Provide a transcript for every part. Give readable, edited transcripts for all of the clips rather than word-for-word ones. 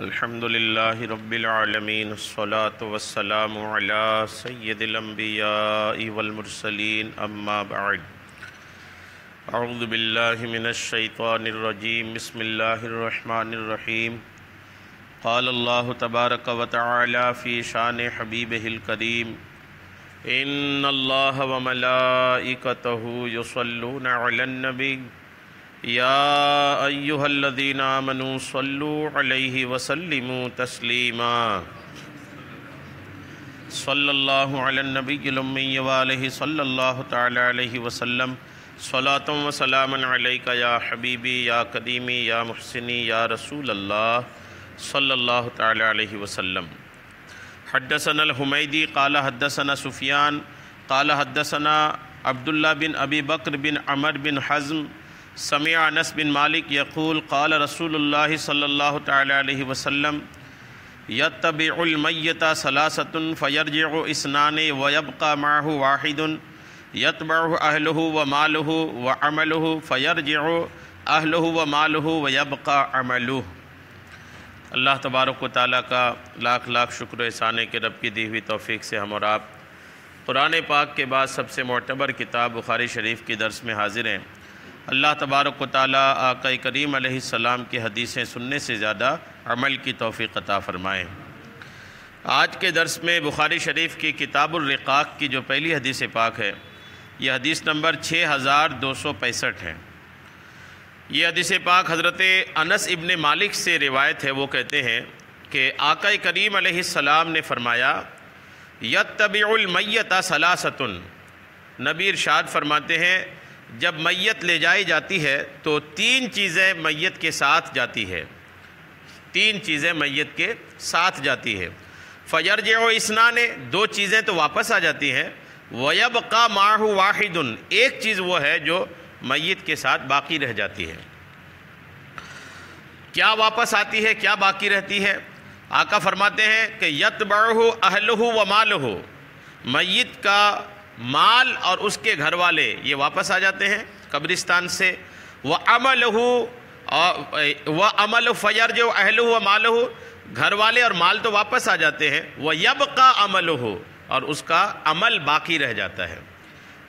الحمد للہ رب العالمین الصلاة والسلام علی سید الانبیاء والمرسلین اما بعد اعوذ باللہ من الشیطان الرجیم بسم اللہ الرحمن الرحیم قال اللہ تبارک وتعالی فی شان حبیبہ الکریم ان اللہ وملائکتہ یصلون علی النبی یا ایہا الذین آمنوا صلوا علیہ وسلموا تسلیما صلی اللہ علی النبی الامی وآلہ صلی اللہ تعالی علیہ وسلم صلاۃ و سلام علیک یا حبیبی یا قدیمی یا محسنی یا رسول اللہ صلی اللہ تعالی علیہ وسلم۔ حدثنا الحمیدی قال حدثنا سفیان قال حدثنا عبداللہ بن ابی بکر بن عمر بن حزم سمع انس بن مالک یقول قال رسول اللہ صلی اللہ تعالی علیہ وسلم یتبع المیت ثلاثۃ فیرجع اثنان ویبقى معه واحد یتبعہ اہلہ ومالہ وعملہ فیرجع اہلہ ومالہ ویبقى عملہ۔ اللہ تبارک و تعالیٰ کا لاکھ لاکھ شکر و احسان کہ رب کی دی ہوئی توفیق سے ہم اور آپ قرآن پاک کے بعد سب سے معتبر کتاب بخاری شریف کی درس میں حاضر ہیں۔ اللہ تبارک و تعالیٰ آقا کریم علیہ السلام کی حدیثیں سننے سے زیادہ عمل کی توفیق عطا فرمائیں۔ آج کے درس میں بخاری شریف کی کتاب الرقاق کی جو پہلی حدیث پاک ہے یہ حدیث نمبر 6265 ہے۔ یہ حدیث پاک حضرت انس ابن مالک سے روایت ہے۔ وہ کہتے ہیں کہ آقا کریم علیہ السلام نے فرمایا یتبع المیت ثلاثۃ، نبی ارشاد فرماتے ہیں جب میت لے جائی جاتی ہے تو تین چیزیں میت کے ساتھ جاتی ہے، تین چیزیں میت کے ساتھ جاتی ہے۔ فیرجع اثنان، دو چیزیں تو واپس آ جاتی ہیں، ویبقى معه واحد، ایک چیز وہ ہے جو میت کے ساتھ باقی رہ جاتی ہے۔ کیا واپس آتی ہے، کیا باقی رہتی ہے؟ آقا فرماتے ہیں کہ یتبعہ اہلہ ومالہ، میت کا مال اور اس کے گھر والے یہ واپس آ جاتے ہیں قبرستان سے۔ وَعَمَلُ فَيَرْجِعُ أَهْلُهُ وَمَالُهُ، گھر والے اور مال تو واپس آ جاتے ہیں۔ وَيَبْقَى عَمَلُهُ، اور اس کا عمل باقی رہ جاتا ہے۔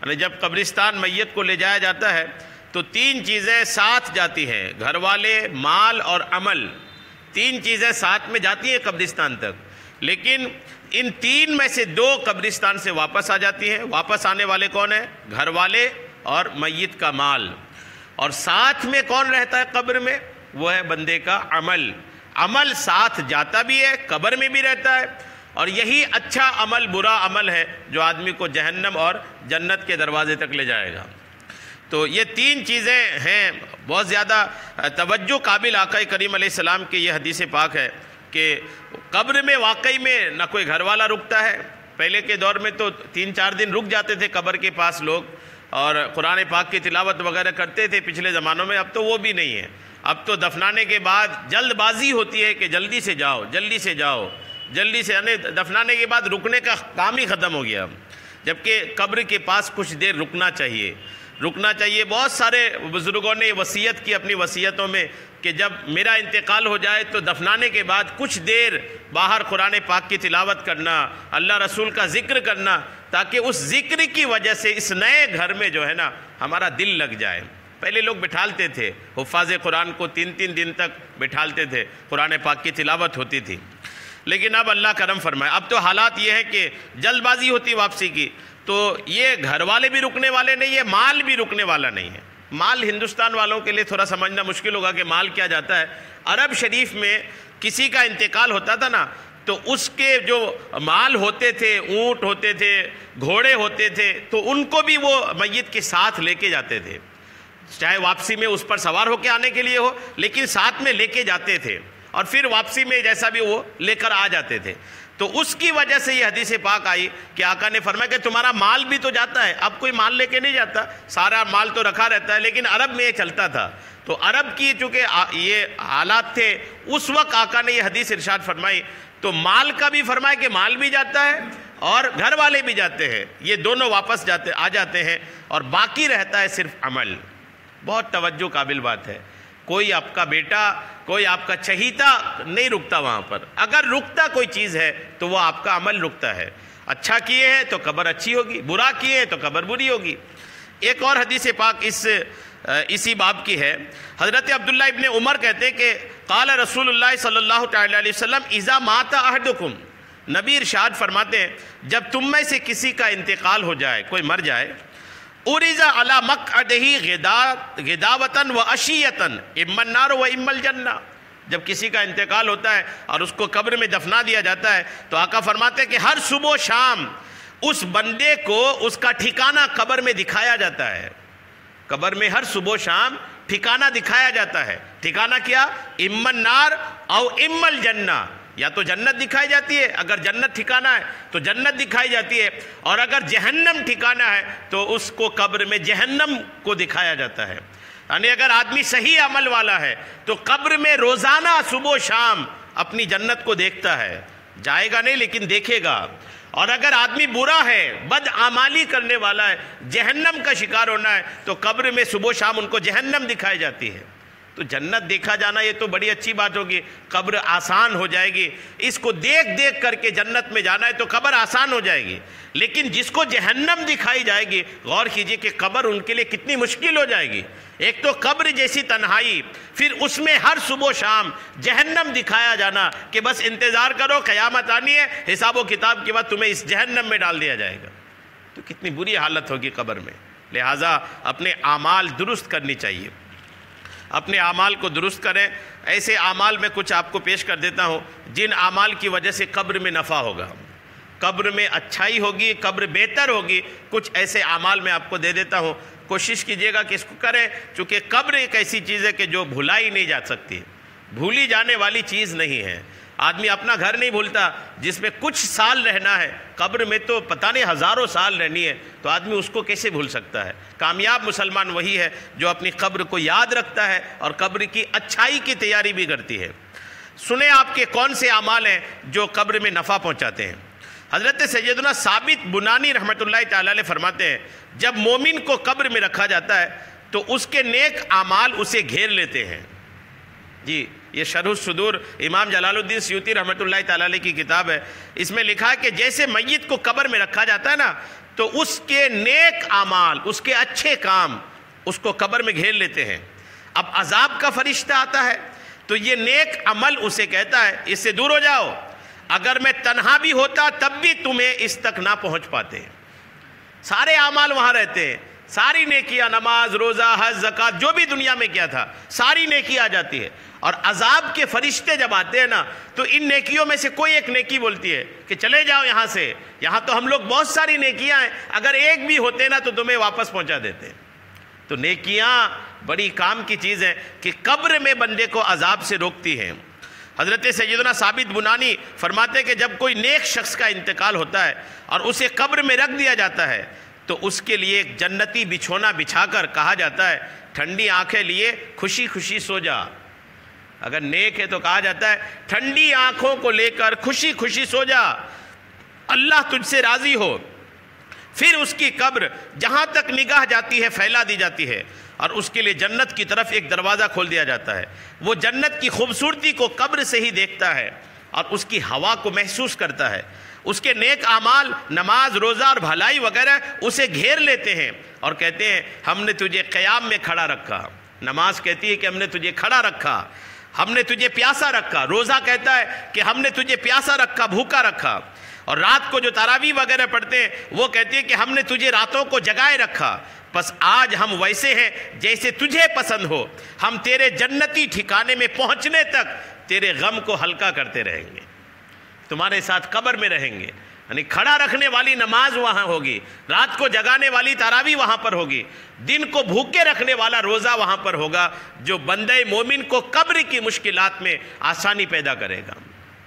یعنی جب قبرستان میت کو لے جایا جاتا ہے تو تین چیزیں ساتھ جاتی ہیں، گھر والے، مال اور عمل، تین چیزیں ساتھ میں جاتی ہیں قبرستان تک، لیکن ان تین میں سے دو قبرستان سے واپس آ جاتی ہیں۔ واپس آنے والے کون ہیں؟ گھر والے اور میت کا مال، اور ساتھ میں کون رہتا ہے قبر میں؟ وہ ہے بندے کا عمل۔ عمل ساتھ جاتا بھی ہے، قبر میں بھی رہتا ہے، اور یہی اچھا عمل برا عمل ہے جو آدمی کو جہنم اور جنت کے دروازے تک لے جائے گا۔ تو یہ تین چیزیں ہیں بہت زیادہ توجہ قابل۔ آقا کریم علیہ السلام کی یہ حدیث پاک ہے کہ قبر میں واقعی میں نہ کوئی گھر والا رکتا ہے۔ پہلے کے دور میں تو 3-4 دن رک جاتے تھے قبر کے پاس لوگ، اور قرآن پاک کی تلاوت وغیرہ کرتے تھے پچھلے زمانوں میں۔ اب تو وہ بھی نہیں ہے، اب تو دفنانے کے بعد جلد بازی ہوتی ہے کہ جلدی سے جاؤ، جلدی سے جاؤ، جلدی سے، یعنی دفنانے کے بعد رکنے کا کام ہی ختم ہو گیا۔ جبکہ قبر کے پاس کچھ دیر رکنا چاہیے، رکنا چاہیے۔ بہت سارے بزرگوں نے وصیت کی اپنی وصیتوں میں کہ جب میرا انتقال ہو جائے تو دفنانے کے بعد کچھ دیر باہر قرآن پاک کی تلاوت کرنا، اللہ رسول کا ذکر کرنا، تاکہ اس ذکر کی وجہ سے اس نئے گھر میں جو ہے نا ہمارا دل لگ جائے۔ پہلے لوگ بٹھالتے تھے، حفاظ قرآن کو 3 دن تک بٹھالتے تھے، قرآن پاک کی تلاوت ہوتی تھی، لیکن اب اللہ کرم فرمائے اب تو حالات یہ ہے کہ جلد بازی ہوتی واپسی کی۔ تو یہ گھر والے بھی رکنے والے نہیں ہے، مال بھی رکنے والا نہیں ہے۔ مال ہندوستان والوں کے لیے تھوڑا سمجھنا مشکل ہوگا کہ مال کیا جاتا ہے۔ عرب شریف میں کسی کا انتقال ہوتا تھا نا تو اس کے جو مال ہوتے تھے، اونٹ ہوتے تھے، گھوڑے ہوتے تھے، تو ان کو بھی وہ میت کے ساتھ لے کے جاتے تھے، چاہے واپسی میں اس پر سوار ہو کے آنے کے لیے ہو، لیکن ساتھ میں لے کے جاتے تھے، اور پھر واپسی میں جیسا بھی وہ لے کر آ جاتے تھے۔ تو اس کی وجہ سے یہ حدیث پاک آئی کہ آقا نے فرمایا کہ تمہارا مال بھی تو جاتا ہے، اب کوئی مال لے کے نہیں جاتا، سارا مال تو رکھا رہتا ہے، لیکن عرب میں یہ چلتا تھا۔ تو عرب کی چونکہ یہ حالات تھے اس وقت آقا نے یہ حدیث ارشاد فرمائی، تو مال کا بھی فرمایا کہ مال بھی جاتا ہے اور گھر والے بھی جاتے ہیں، یہ دونوں واپس آ جاتے ہیں، اور باقی رہتا ہے صرف عمل۔ بہت توجہ قابل بات ہے۔ کوئی آپ کا بیٹا، کوئی آپ کا چہیتا نہیں رکتا وہاں پر. اگر رکتا کوئی چیز ہے تو وہ آپ کا عمل رکتا ہے. اچھا کیے ہیں تو قبر اچھی ہوگی، برا کیے ہیں تو قبر بری ہوگی. ایک اور حدیث پاک اسی باب کی ہے. حضرت عبداللہ ابن عمر کہتے ہیں کہ قال رسول اللہ صلی اللہ تعالی علیہ وسلم اذا مات احدکم، نبی ارشاد فرماتے ہیں جب تم میں سے کسی کا انتقال ہو جائے، کوئی مر جائے، اُرِزَ عَلَى مَقْعَدِهِ غِدَاوَةً وَعَشِيَّةً اِمَّا النَّارُ وَإِمَّا الْجَنَّةُ. جب کسی کا انتقال ہوتا ہے اور اس کو قبر میں دفنا دیا جاتا ہے تو آقا فرماتے ہیں کہ ہر صبح و شام اس بندے کو اس کا ٹھکانہ قبر میں دکھایا جاتا ہے. قبر میں ہر صبح و شام ٹھکانہ دکھایا جاتا ہے. ٹھکانہ کیا؟ اِمَّا النَّارُ او اِمَّا الْجَنَّةُ. یا تو جنت دکھائی جاتی ہے، اگر جنت ٹھکانہ ہے تو جنت دکھائی جاتی ہے، اور اگر جہنم ٹھکانہ ہے تو اس کو قبر میں جہنم کو دکھایا جاتا ہے. یعنی اگر آدمی صحیح عمل والا ہے تو قبر میں روزانہ صبح و شام اپنی جنت کو دیکھتا ہے. جائے گا نہیں لیکن دیکھے گا. اور اگر آدمی برا ہے، بدعمالی کرنے والا ہے، جہنم کا شکار ہونا ہے، تو قبر میں صبح و شام ان کو جہنم دکھائی جاتی ہے. تو جنت دیکھا جانا یہ تو بڑی اچھی بات ہوگی، قبر آسان ہو جائے گی. اس کو دیکھ دیکھ کر کے جنت میں جانا ہے تو قبر آسان ہو جائے گی. لیکن جس کو جہنم دکھائی جائے گی، غور کیجئے کہ قبر ان کے لیے کتنی مشکل ہو جائے گی. ایک تو قبر جیسی تنہائی، پھر اس میں ہر صبح و شام جہنم دکھایا جانا کہ بس انتظار کرو، قیامت آنی ہے، حساب و کتاب کے بعد تمہیں اس جہنم میں ڈال دیا جائے گا. تو کتنی بری حالت ہوگی قبر میں. لہٰذا اپنے اعمال درست کرنی چاہیے، اپنے اعمال کو درست کریں. ایسے اعمال میں کچھ آپ کو پیش کر دیتا ہوں جن اعمال کی وجہ سے قبر میں نفع ہوگا، قبر میں اچھائی ہوگی، قبر بہتر ہوگی. کچھ ایسے اعمال میں آپ کو دے دیتا ہوں، کوشش کیجئے گا کہ اس کو کریں، چونکہ قبر ایک ایسی چیز ہے کہ جو بھلائی نہیں جا سکتی، بھولی جانے والی چیز نہیں ہے. آدمی اپنا گھر نہیں بھولتا جس میں کچھ سال رہنا ہے، قبر میں تو پتہ نہیں ہزاروں سال رہنی ہے، تو آدمی اس کو کیسے بھول سکتا ہے. کامیاب مسلمان وہی ہے جو اپنی قبر کو یاد رکھتا ہے اور قبر کی اچھائی کی تیاری بھی کرتی ہے. سنیں آپ کے کون سے اعمال ہیں جو قبر میں نفع پہنچاتے ہیں. حضرت سیدنا ثابت بنانی رحمۃ اللہ تعالی علیہ فرماتے ہیں جب مومن کو قبر میں رکھا جاتا ہے تو اس کے نیک اعمال اسے گھیر لیتے ہیں. جی یہ شرح الصدور امام جلال الدین سیوطی رحمۃ اللہ تعالی علیہ کی کتاب ہے. اس میں لکھا ہے کہ جیسے میت کو قبر میں رکھا جاتا ہے نا، تو اس کے نیک اعمال، اس کے اچھے کام اس کو قبر میں گھیر لیتے ہیں. اب عذاب کا فرشتہ آتا ہے تو یہ نیک عمل اسے کہتا ہے اس سے دور ہو جاؤ، اگر میں تنہا بھی ہوتا تب بھی تمہیں اس تک نہ پہنچ پاتے. سارے اعمال وہاں رہتے ہیں، ساری نیکیاں، نماز، روزہ، حج، زکوٰۃ، جو بھی دنیا میں کیا تھا ساری نیکی آ جاتی ہے. اور عذاب کے فرشتے جب آتے ہیں نا تو ان نیکیوں میں سے کوئی ایک نیکی بولتی ہے کہ چلے جاؤ یہاں سے، یہاں تو ہم لوگ بہت ساری نیکیاں ہیں، اگر ایک بھی ہوتے نا تو تمہیں واپس پہنچا دیتے. تو نیکیاں بڑی کام کی چیز ہے کہ قبر میں بندے کو عذاب سے روکتی ہیں. حضرت سیدنا ثابت بنانی فرماتے ہیں کہ جب کوئی نیک شخص کا انتقال ہوتا ہے اور اسے قبر میں رکھ دیا جاتا ہے تو اس کے لیے ایک جنتی بچھونا بچھا کر کہا جاتا ہے ٹھنڈی آنکھیں لیے خوشی خوشی سو جا. اگر نیک ہے تو کہا جاتا ہے ٹھنڈی آنکھوں کو لے کر خوشی خوشی سو جا، اللہ تجھ سے راضی ہو. پھر اس کی قبر جہاں تک نگاہ جاتی ہے پھیلا دی جاتی ہے اور اس کے لیے جنت کی طرف ایک دروازہ کھول دیا جاتا ہے. وہ جنت کی خوبصورتی کو قبر سے ہی دیکھتا ہے اور اس کی ہوا کو محسوس کرتا ہے. اس کے نیک اعمال، نماز، روزہ اور بھلائی وغیرہ اسے گھیر لیتے ہیں اور کہتے ہیں ہم نے تجھے قیام میں کھڑا رکھا. نماز کہتی ہے کہ ہم نے تجھے کھڑا رکھا، ہم نے تجھے پیاسا رکھا. روزہ کہتا ہے کہ ہم نے تجھے پیاسا رکھا، بھوکا رکھا. اور رات کو جو تراویح وغیرہ پڑھتے ہیں وہ کہتے ہیں کہ ہم نے تجھے راتوں کو جگائے رکھا. بس آج ہم ویسے ہیں جیسے تجھے پسند ہو، ہم تیرے جنتی ٹھکانے میں پہنچنے تک تیرے غم کو ہلکا کرتے رہیں گے، تمہارے ساتھ قبر میں رہیں گے. یعنی کھڑا رکھنے والی نماز وہاں ہوگی، رات کو جگانے والی تراویح وہاں پر ہوگی، دن کو بھوکے رکھنے والا روزہ وہاں پر ہوگا جو بندہ مومن کو قبر کی مشکلات میں آسانی پیدا کرے گا.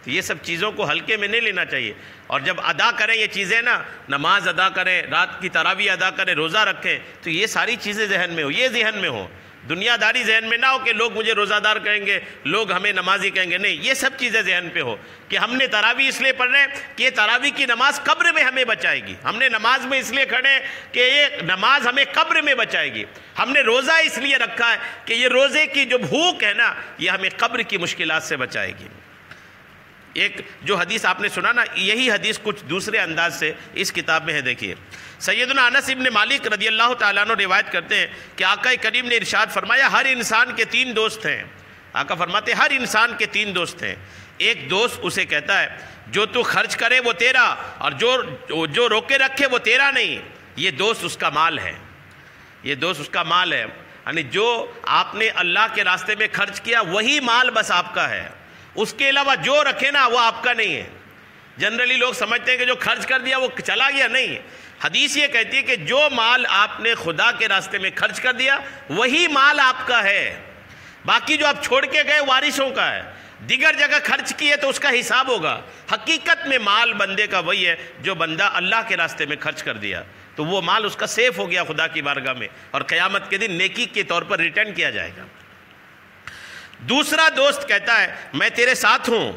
تو یہ سب چیزوں کو ہلکے میں نہیں لینا چاہیے. اور جب ادا کریں یہ چیزیں نا، نماز ادا کریں، رات کی تراویح ادا کریں، روزہ رکھیں، تو یہ ساری چیزیں ذہن میں ہو، یہ ذہن میں ہو دنیا داری ذہن میں نہ ہو کہ لوگ مجھے روزہ دار کہیں گے، لوگ ہمیں نمازی کہیں گے، نہیں، یہ سب چیزیں ذہن پہ ہو کہ ہم نے تراویح اس لیے پڑھ رہے ہیں کہ یہ تراویح کی نماز قبر میں ہمیں بچائے گی، ہم نے نماز میں اس لیے کھڑے ہیں کہ یہ نماز ہمیں قبر میں بچائے گی، ہم نے روزہ اس لیے رکھا ہے کہ یہ روزے کی جو بھوک ہے نا یہ ہمیں قبر کی مشکلات سے بچائے گی۔ ایک جو حدیث آپ نے سنا نا، یہی حدیث کچھ دوسرے انداز سے اس کتاب میں ہے، دیکھیے سیدنا انس ابن مالک رضی اللہ تعالیٰ عنہ روایت کرتے ہیں کہ آقا کریم نے ارشاد فرمایا ہر انسان کے 3 دوست ہیں۔ آقا فرماتے ہیں ہر انسان کے 3 دوست ہیں، ایک دوست اسے کہتا ہے جو تو خرچ کرے وہ تیرا، اور جو روکے رکھے وہ تیرا نہیں، یہ دوست اس کا مال ہے، یہ دوست اس کا مال ہے، یعنی جو آپ نے اللہ کے راستے میں خرچ کیا وہی مال بس آپ کا ہے، اس کے علاوہ جو رکھے نا وہ آپ کا نہیں ہے۔ جنرلی لوگ سمجھتے ہیں کہ جو خرچ کر دیا وہ چلا گیا، نہیں، حدیث یہ کہتی ہے کہ جو مال آپ نے خدا کے راستے میں خرچ کر دیا وہی مال آپ کا ہے، باقی جو آپ چھوڑ کے گئے وارثوں کا ہے، دیگر جگہ خرچ کیے تو اس کا حساب ہوگا۔ حقیقت میں مال بندے کا وہی ہے جو بندہ اللہ کے راستے میں خرچ کر دیا، تو وہ مال اس کا سیف ہو گیا خدا کی بارگاہ میں، اور قیامت کے دن نیکی کے طور پر ریٹرن کیا جائے گا۔ دوسرا دوست کہتا ہے میں تیرے ساتھ ہوں،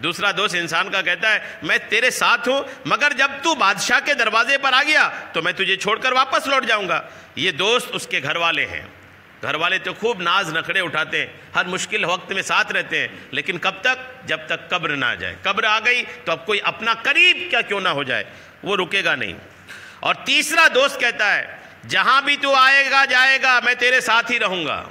دوسرا دوست انسان کا کہتا ہے میں تیرے ساتھ ہوں، مگر جب تو بادشاہ کے دروازے پر آ گیا تو میں تجھے چھوڑ کر واپس لوٹ جاؤں گا۔ یہ دوست اس کے گھر والے ہیں، گھر والے تو خوب ناز نخڑے اٹھاتے ہیں، ہر مشکل وقت میں ساتھ رہتے ہیں، لیکن کب تک؟ جب تک قبر نہ آ جائے۔ قبر آ گئی تو اب کوئی اپنا قریب کیا کیوں نہ ہو جائے وہ رکے گا نہیں۔ اور تیسرا دوست کہتا ہے جہاں بھی تو آئے گا جائے گا میں تیرے ساتھ ہی رہوں گا،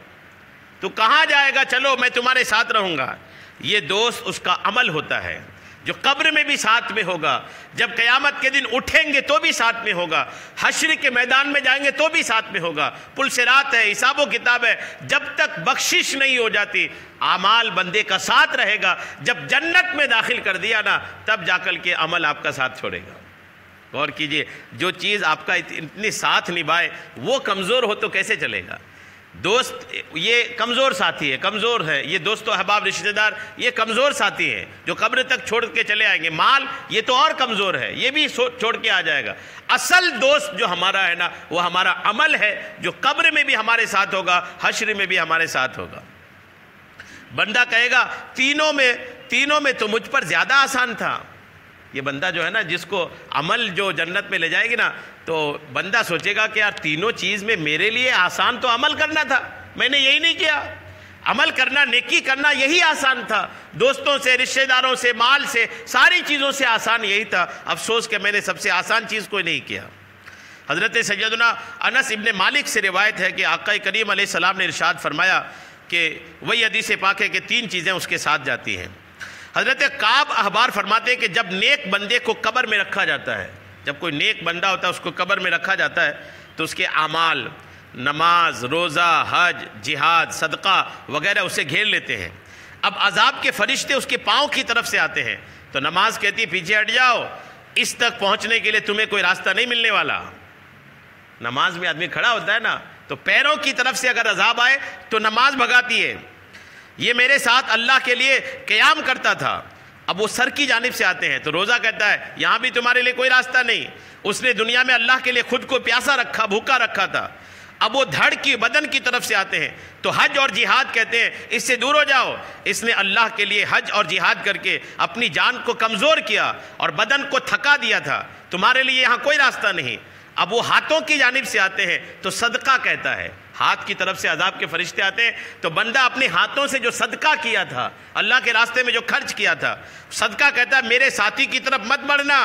تو کہاں جائے گا چلو میں تمہارے ساتھ رہوں گا۔ یہ دوست اس کا عمل ہوتا ہے جو قبر میں بھی ساتھ میں ہوگا، جب قیامت کے دن اٹھیں گے تو بھی ساتھ میں ہوگا، حشر کے میدان میں جائیں گے تو بھی ساتھ میں ہوگا، پل صراط ہے، حساب و کتاب ہے، جب تک بخشش نہیں ہو جاتی اعمال بندے کا ساتھ رہے گا، جب جنت میں داخل کر دیا نا تب جا کر کے عمل آپ کا ساتھ چھوڑے گا۔ غور کیجئے، جو چیز آپ کا اتنی ساتھ نبھائے وہ کمزور ہو تو کیسے چلے گا؟ دوست یہ کمزور ساتھی ہے، کمزور ہے، یہ دوست و احباب رشتہ دار یہ کمزور ساتھی ہیں جو قبر تک چھوڑ کے چلے آئیں گے۔ مال یہ تو اور کمزور ہے، یہ بھی چھوڑ کے آ جائے گا۔ اصل دوست جو ہمارا ہے نا وہ ہمارا عمل ہے جو قبر میں بھی ہمارے ساتھ ہوگا، حشر میں بھی ہمارے ساتھ ہوگا۔ بندہ کہے گا تینوں میں تو مجھ پر زیادہ آسان تھا۔ یہ بندہ جو ہے نا جس کو عمل جو جنت میں لے جائے گی نا تو بندہ سوچے گا کہ یار تینوں چیز میں میرے لیے آسان تو عمل کرنا تھا، میں نے یہی نہیں کیا۔ عمل کرنا، نیکی کرنا یہی آسان تھا، دوستوں سے، رشتہ داروں سے، مال سے، ساری چیزوں سے آسان یہی تھا، افسوس کہ میں نے سب سے آسان چیز کو نہیں کیا۔ حضرت سیدنا انس ابن مالک سے روایت ہے کہ آقا کریم علیہ السلام نے ارشاد فرمایا کہ وہی حدیث پاک ہے کہ 3 چیزیں اس کے ساتھ جاتی ہیں۔ حضرت کعب احبار فرماتے ہیں کہ جب نیک بندے کو قبر میں رکھا جاتا ہے، جب کوئی نیک بندہ ہوتا ہے اس کو قبر میں رکھا جاتا ہے تو اس کے اعمال، نماز، روزہ، حج، جہاد، صدقہ وغیرہ اسے گھیر لیتے ہیں۔ اب عذاب کے فرشتے اس کے پاؤں کی طرف سے آتے ہیں تو نماز کہتی ہے پیچھے ہٹ جاؤ، اس تک پہنچنے کے لیے تمہیں کوئی راستہ نہیں ملنے والا۔ نماز میں آدمی کھڑا ہوتا ہے نا تو پیروں کی طرف سے اگر عذاب آئے تو نماز بھگاتی ہے۔ یہ میرے ساتھ اللہ کے لیے قیام کرتا تھا، اب وہ سر کی جانب سے آتے ہیں تو روزہ کہتا ہے یہاں بھی تمہارے لیے کوئی راستہ نہیں۔ اس نے دنیا میں اللہ کے لیے خود کو پیاسا رکھا، بھوکا رکھا تھا، اب وہ دھڑ کی بدن کی طرف سے آتے ہیں تو حج اور جہاد کہتے ہیں اس سے دور ہو جاؤ۔ اس نے اللہ کے لیے حج اور جہاد کر کے اپنی جان کو کمزور کیا اور بدن کو تھکا دیا تھا، تمہارے لیے یہاں کوئی راستہ نہیں۔ اب وہ ہاتھوں کی جانب سے آتے ہیں تو صدقہ کہتا ہے، ہاتھ کی طرف سے عذاب کے فرشتے آتے ہیں تو بندہ اپنے ہاتھوں سے جو صدقہ کیا تھا، اللہ کے راستے میں جو خرچ کیا تھا، صدقہ کہتا ہے میرے ساتھی کی طرف مت بڑھنا،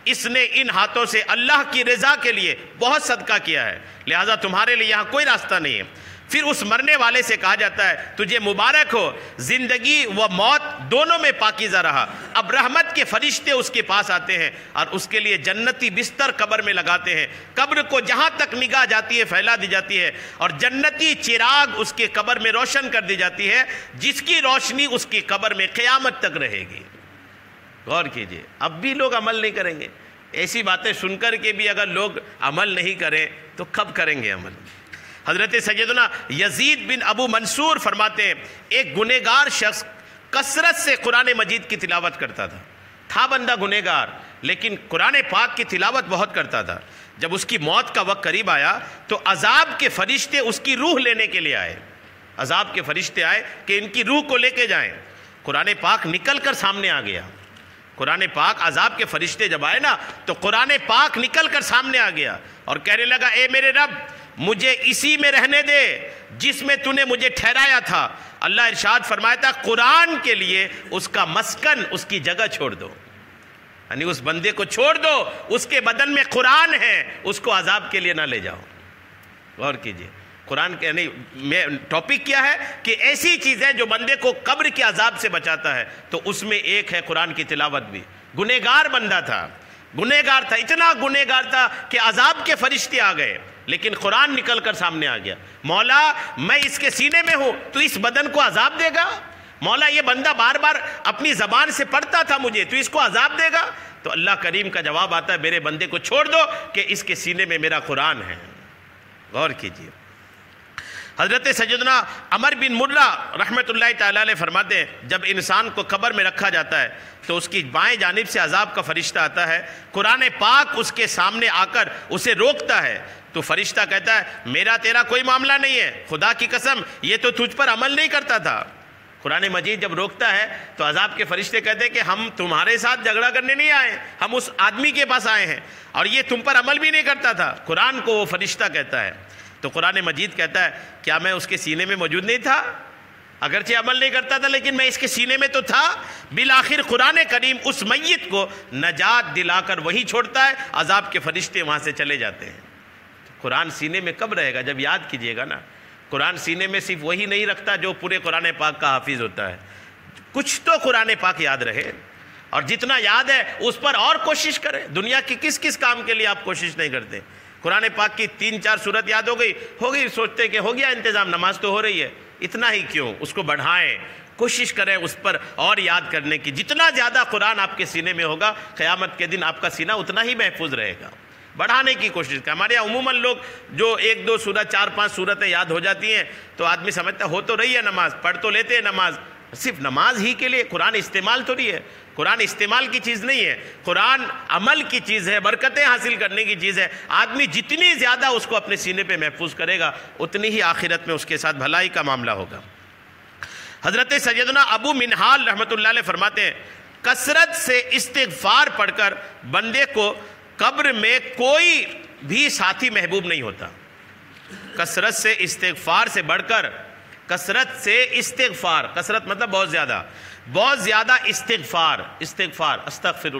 اس نے ان ہاتھوں سے اللہ کی رضا کے لیے بہت صدقہ کیا ہے، لہٰذا تمہارے لیے یہاں کوئی راستہ نہیں ہے۔ پھر اس مرنے والے سے کہا جاتا ہے تجھے مبارک ہو، زندگی و موت دونوں میں پاکیزہ رہا۔ اب رحمت کے فرشتے اس کے پاس آتے ہیں اور اس کے لیے جنتی بستر قبر میں لگاتے ہیں، قبر کو جہاں تک نگاہ جاتی ہے پھیلا دی جاتی ہے اور جنتی چراغ اس کے قبر میں روشن کر دی جاتی ہے، جس کی روشنی اس کی قبر میں قیامت تک رہے گی۔ غور کیجئے، اب بھی لوگ عمل نہیں کریں گے، ایسی باتیں سن کر کے بھی اگر لوگ عمل نہیں کریں تو کب کریں گے عمل؟ حضرت سیدنا یزید بن ابو منصور فرماتے ہیں ایک گنہگار شخص کثرت سے قرآن مجید کی تلاوت کرتا تھا بندہ گنہگار لیکن قرآن پاک کی تلاوت بہت کرتا تھا۔ جب اس کی موت کا وقت قریب آیا تو عذاب کے فرشتے اس کی روح لینے کے لیے آئے. عذاب کے فرشتے آئے کہ ان کی روح کو لے کے جائیں. قرآن پاک نکل کر سامنے آ گیا. قرآن پاک، عذاب کے فرشتے جب آئے نا تو قرآن پاک نکل کر سامنے آ گیا اور کہنے لگا اے میرے رب مجھے اسی میں رہنے دے جس میں تو نے مجھے ٹھہرایا تھا. اللہ ارشاد فرمایا تھا قرآن کے لیے اس کا مسکن، اس کی جگہ چھوڑ دو، یعنی اس بندے کو چھوڑ دو، اس کے بدن میں قرآن ہے، اس کو عذاب کے لیے نہ لے جاؤ. غور کیجئے قرآن کے یعنی ٹاپک کیا ہے کہ ایسی چیزیں جو بندے کو قبر کے عذاب سے بچاتا ہے، تو اس میں ایک ہے قرآن کی تلاوت بھی. گنہگار بندہ تھا، گنہگار تھا، اتنا گنہگار تھا کہ عذاب کے فرشتے آ گئے، لیکن قرآن نکل کر سامنے آ گیا. مولا میں اس کے سینے میں ہوں، تو اس بدن کو عذاب دے گا؟ مولا یہ بندہ بار بار اپنی زبان سے پڑھتا تھا مجھے، تو اس کو عذاب دے گا؟ تو اللہ کریم کا جواب آتا ہے میرے بندے کو چھوڑ دو کہ اس کے سینے میں میرا قرآن ہے. غور کیجیے. حضرت سیدنا عمر بن مرہ رحمۃ اللہ تعالیٰ علیہ فرماتے ہیں جب انسان کو قبر میں رکھا جاتا ہے تو اس کی بائیں جانب سے عذاب کا فرشتہ آتا ہے. قرآن پاک اس کے سامنے آ کر اسے روکتا ہے تو فرشتہ کہتا ہے میرا تیرا کوئی معاملہ نہیں ہے، خدا کی قسم یہ تو تجھ پر عمل نہیں کرتا تھا. قرآن مجید جب روکتا ہے تو عذاب کے فرشتے کہتے ہیں کہ ہم تمہارے ساتھ جھگڑا کرنے نہیں آئے، ہم اس آدمی کے پاس آئے ہیں اور یہ تم پر عمل بھی نہیں کرتا تھا. قرآن کو وہ فرشتہ کہتا ہے. تو قرآن مجید کہتا ہے کیا میں اس کے سینے میں موجود نہیں تھا؟ اگرچہ عمل نہیں کرتا تھا لیکن میں اس کے سینے میں تو تھا. بالآخر قرآن کریم اس میت کو نجات دلا کر وہی چھوڑتا ہے، عذاب کے فرشتے وہاں سے چلے جاتے ہیں. قرآن سینے میں کب رہے گا؟ جب یاد کیجئے گا نا. قرآن سینے میں صرف وہی نہیں رکھتا جو پورے قرآن پاک کا حافظ ہوتا ہے، کچھ تو قرآن پاک یاد رہے، اور جتنا یاد ہے اس پر اور کوشش کرے. دنیا کی کس کس کام کے لیے آپ کوشش نہیں کرتے؟ قرآن پاک کی 3-4 سورت یاد ہو گئی سوچتے کہ ہو گیا انتظام، نماز تو ہو رہی ہے، اتنا ہی کیوں؟ اس کو بڑھائیں، کوشش کریں اس پر اور یاد کرنے کی. جتنا زیادہ قرآن آپ کے سینے میں ہوگا قیامت کے دن آپ کا سینہ اتنا ہی محفوظ رہے گا. بڑھانے کی کوشش کریں. ہمارے یہاں عموماً لوگ جو 1-2 سورت 4-5 سورتیں یاد ہو جاتی ہیں تو آدمی سمجھتا ہو تو رہی ہے نماز، پڑھ تو لیتے ہیں نماز، صرف نماز ہی کے لیے. قرآن استعمال تو نہیں ہے، قرآن استعمال کی چیز نہیں ہے، قرآن عمل کی چیز ہے، برکتیں حاصل کرنے کی چیز ہے. آدمی جتنی زیادہ اس کو اپنے سینے پہ محفوظ کرے گا اتنی ہی آخرت میں اس کے ساتھ بھلائی کا معاملہ ہوگا. حضرت سیدنا ابو منہال رحمۃ اللہ علیہ فرماتے ہیں کثرت سے استغفار پڑھ کر بندے کو قبر میں کوئی بھی ساتھی محبوب نہیں ہوتا. کثرت سے استغفار سے بڑھ کر، کثرت سے استغفار، کثرت مطلب بہت زیادہ استغفار استغفر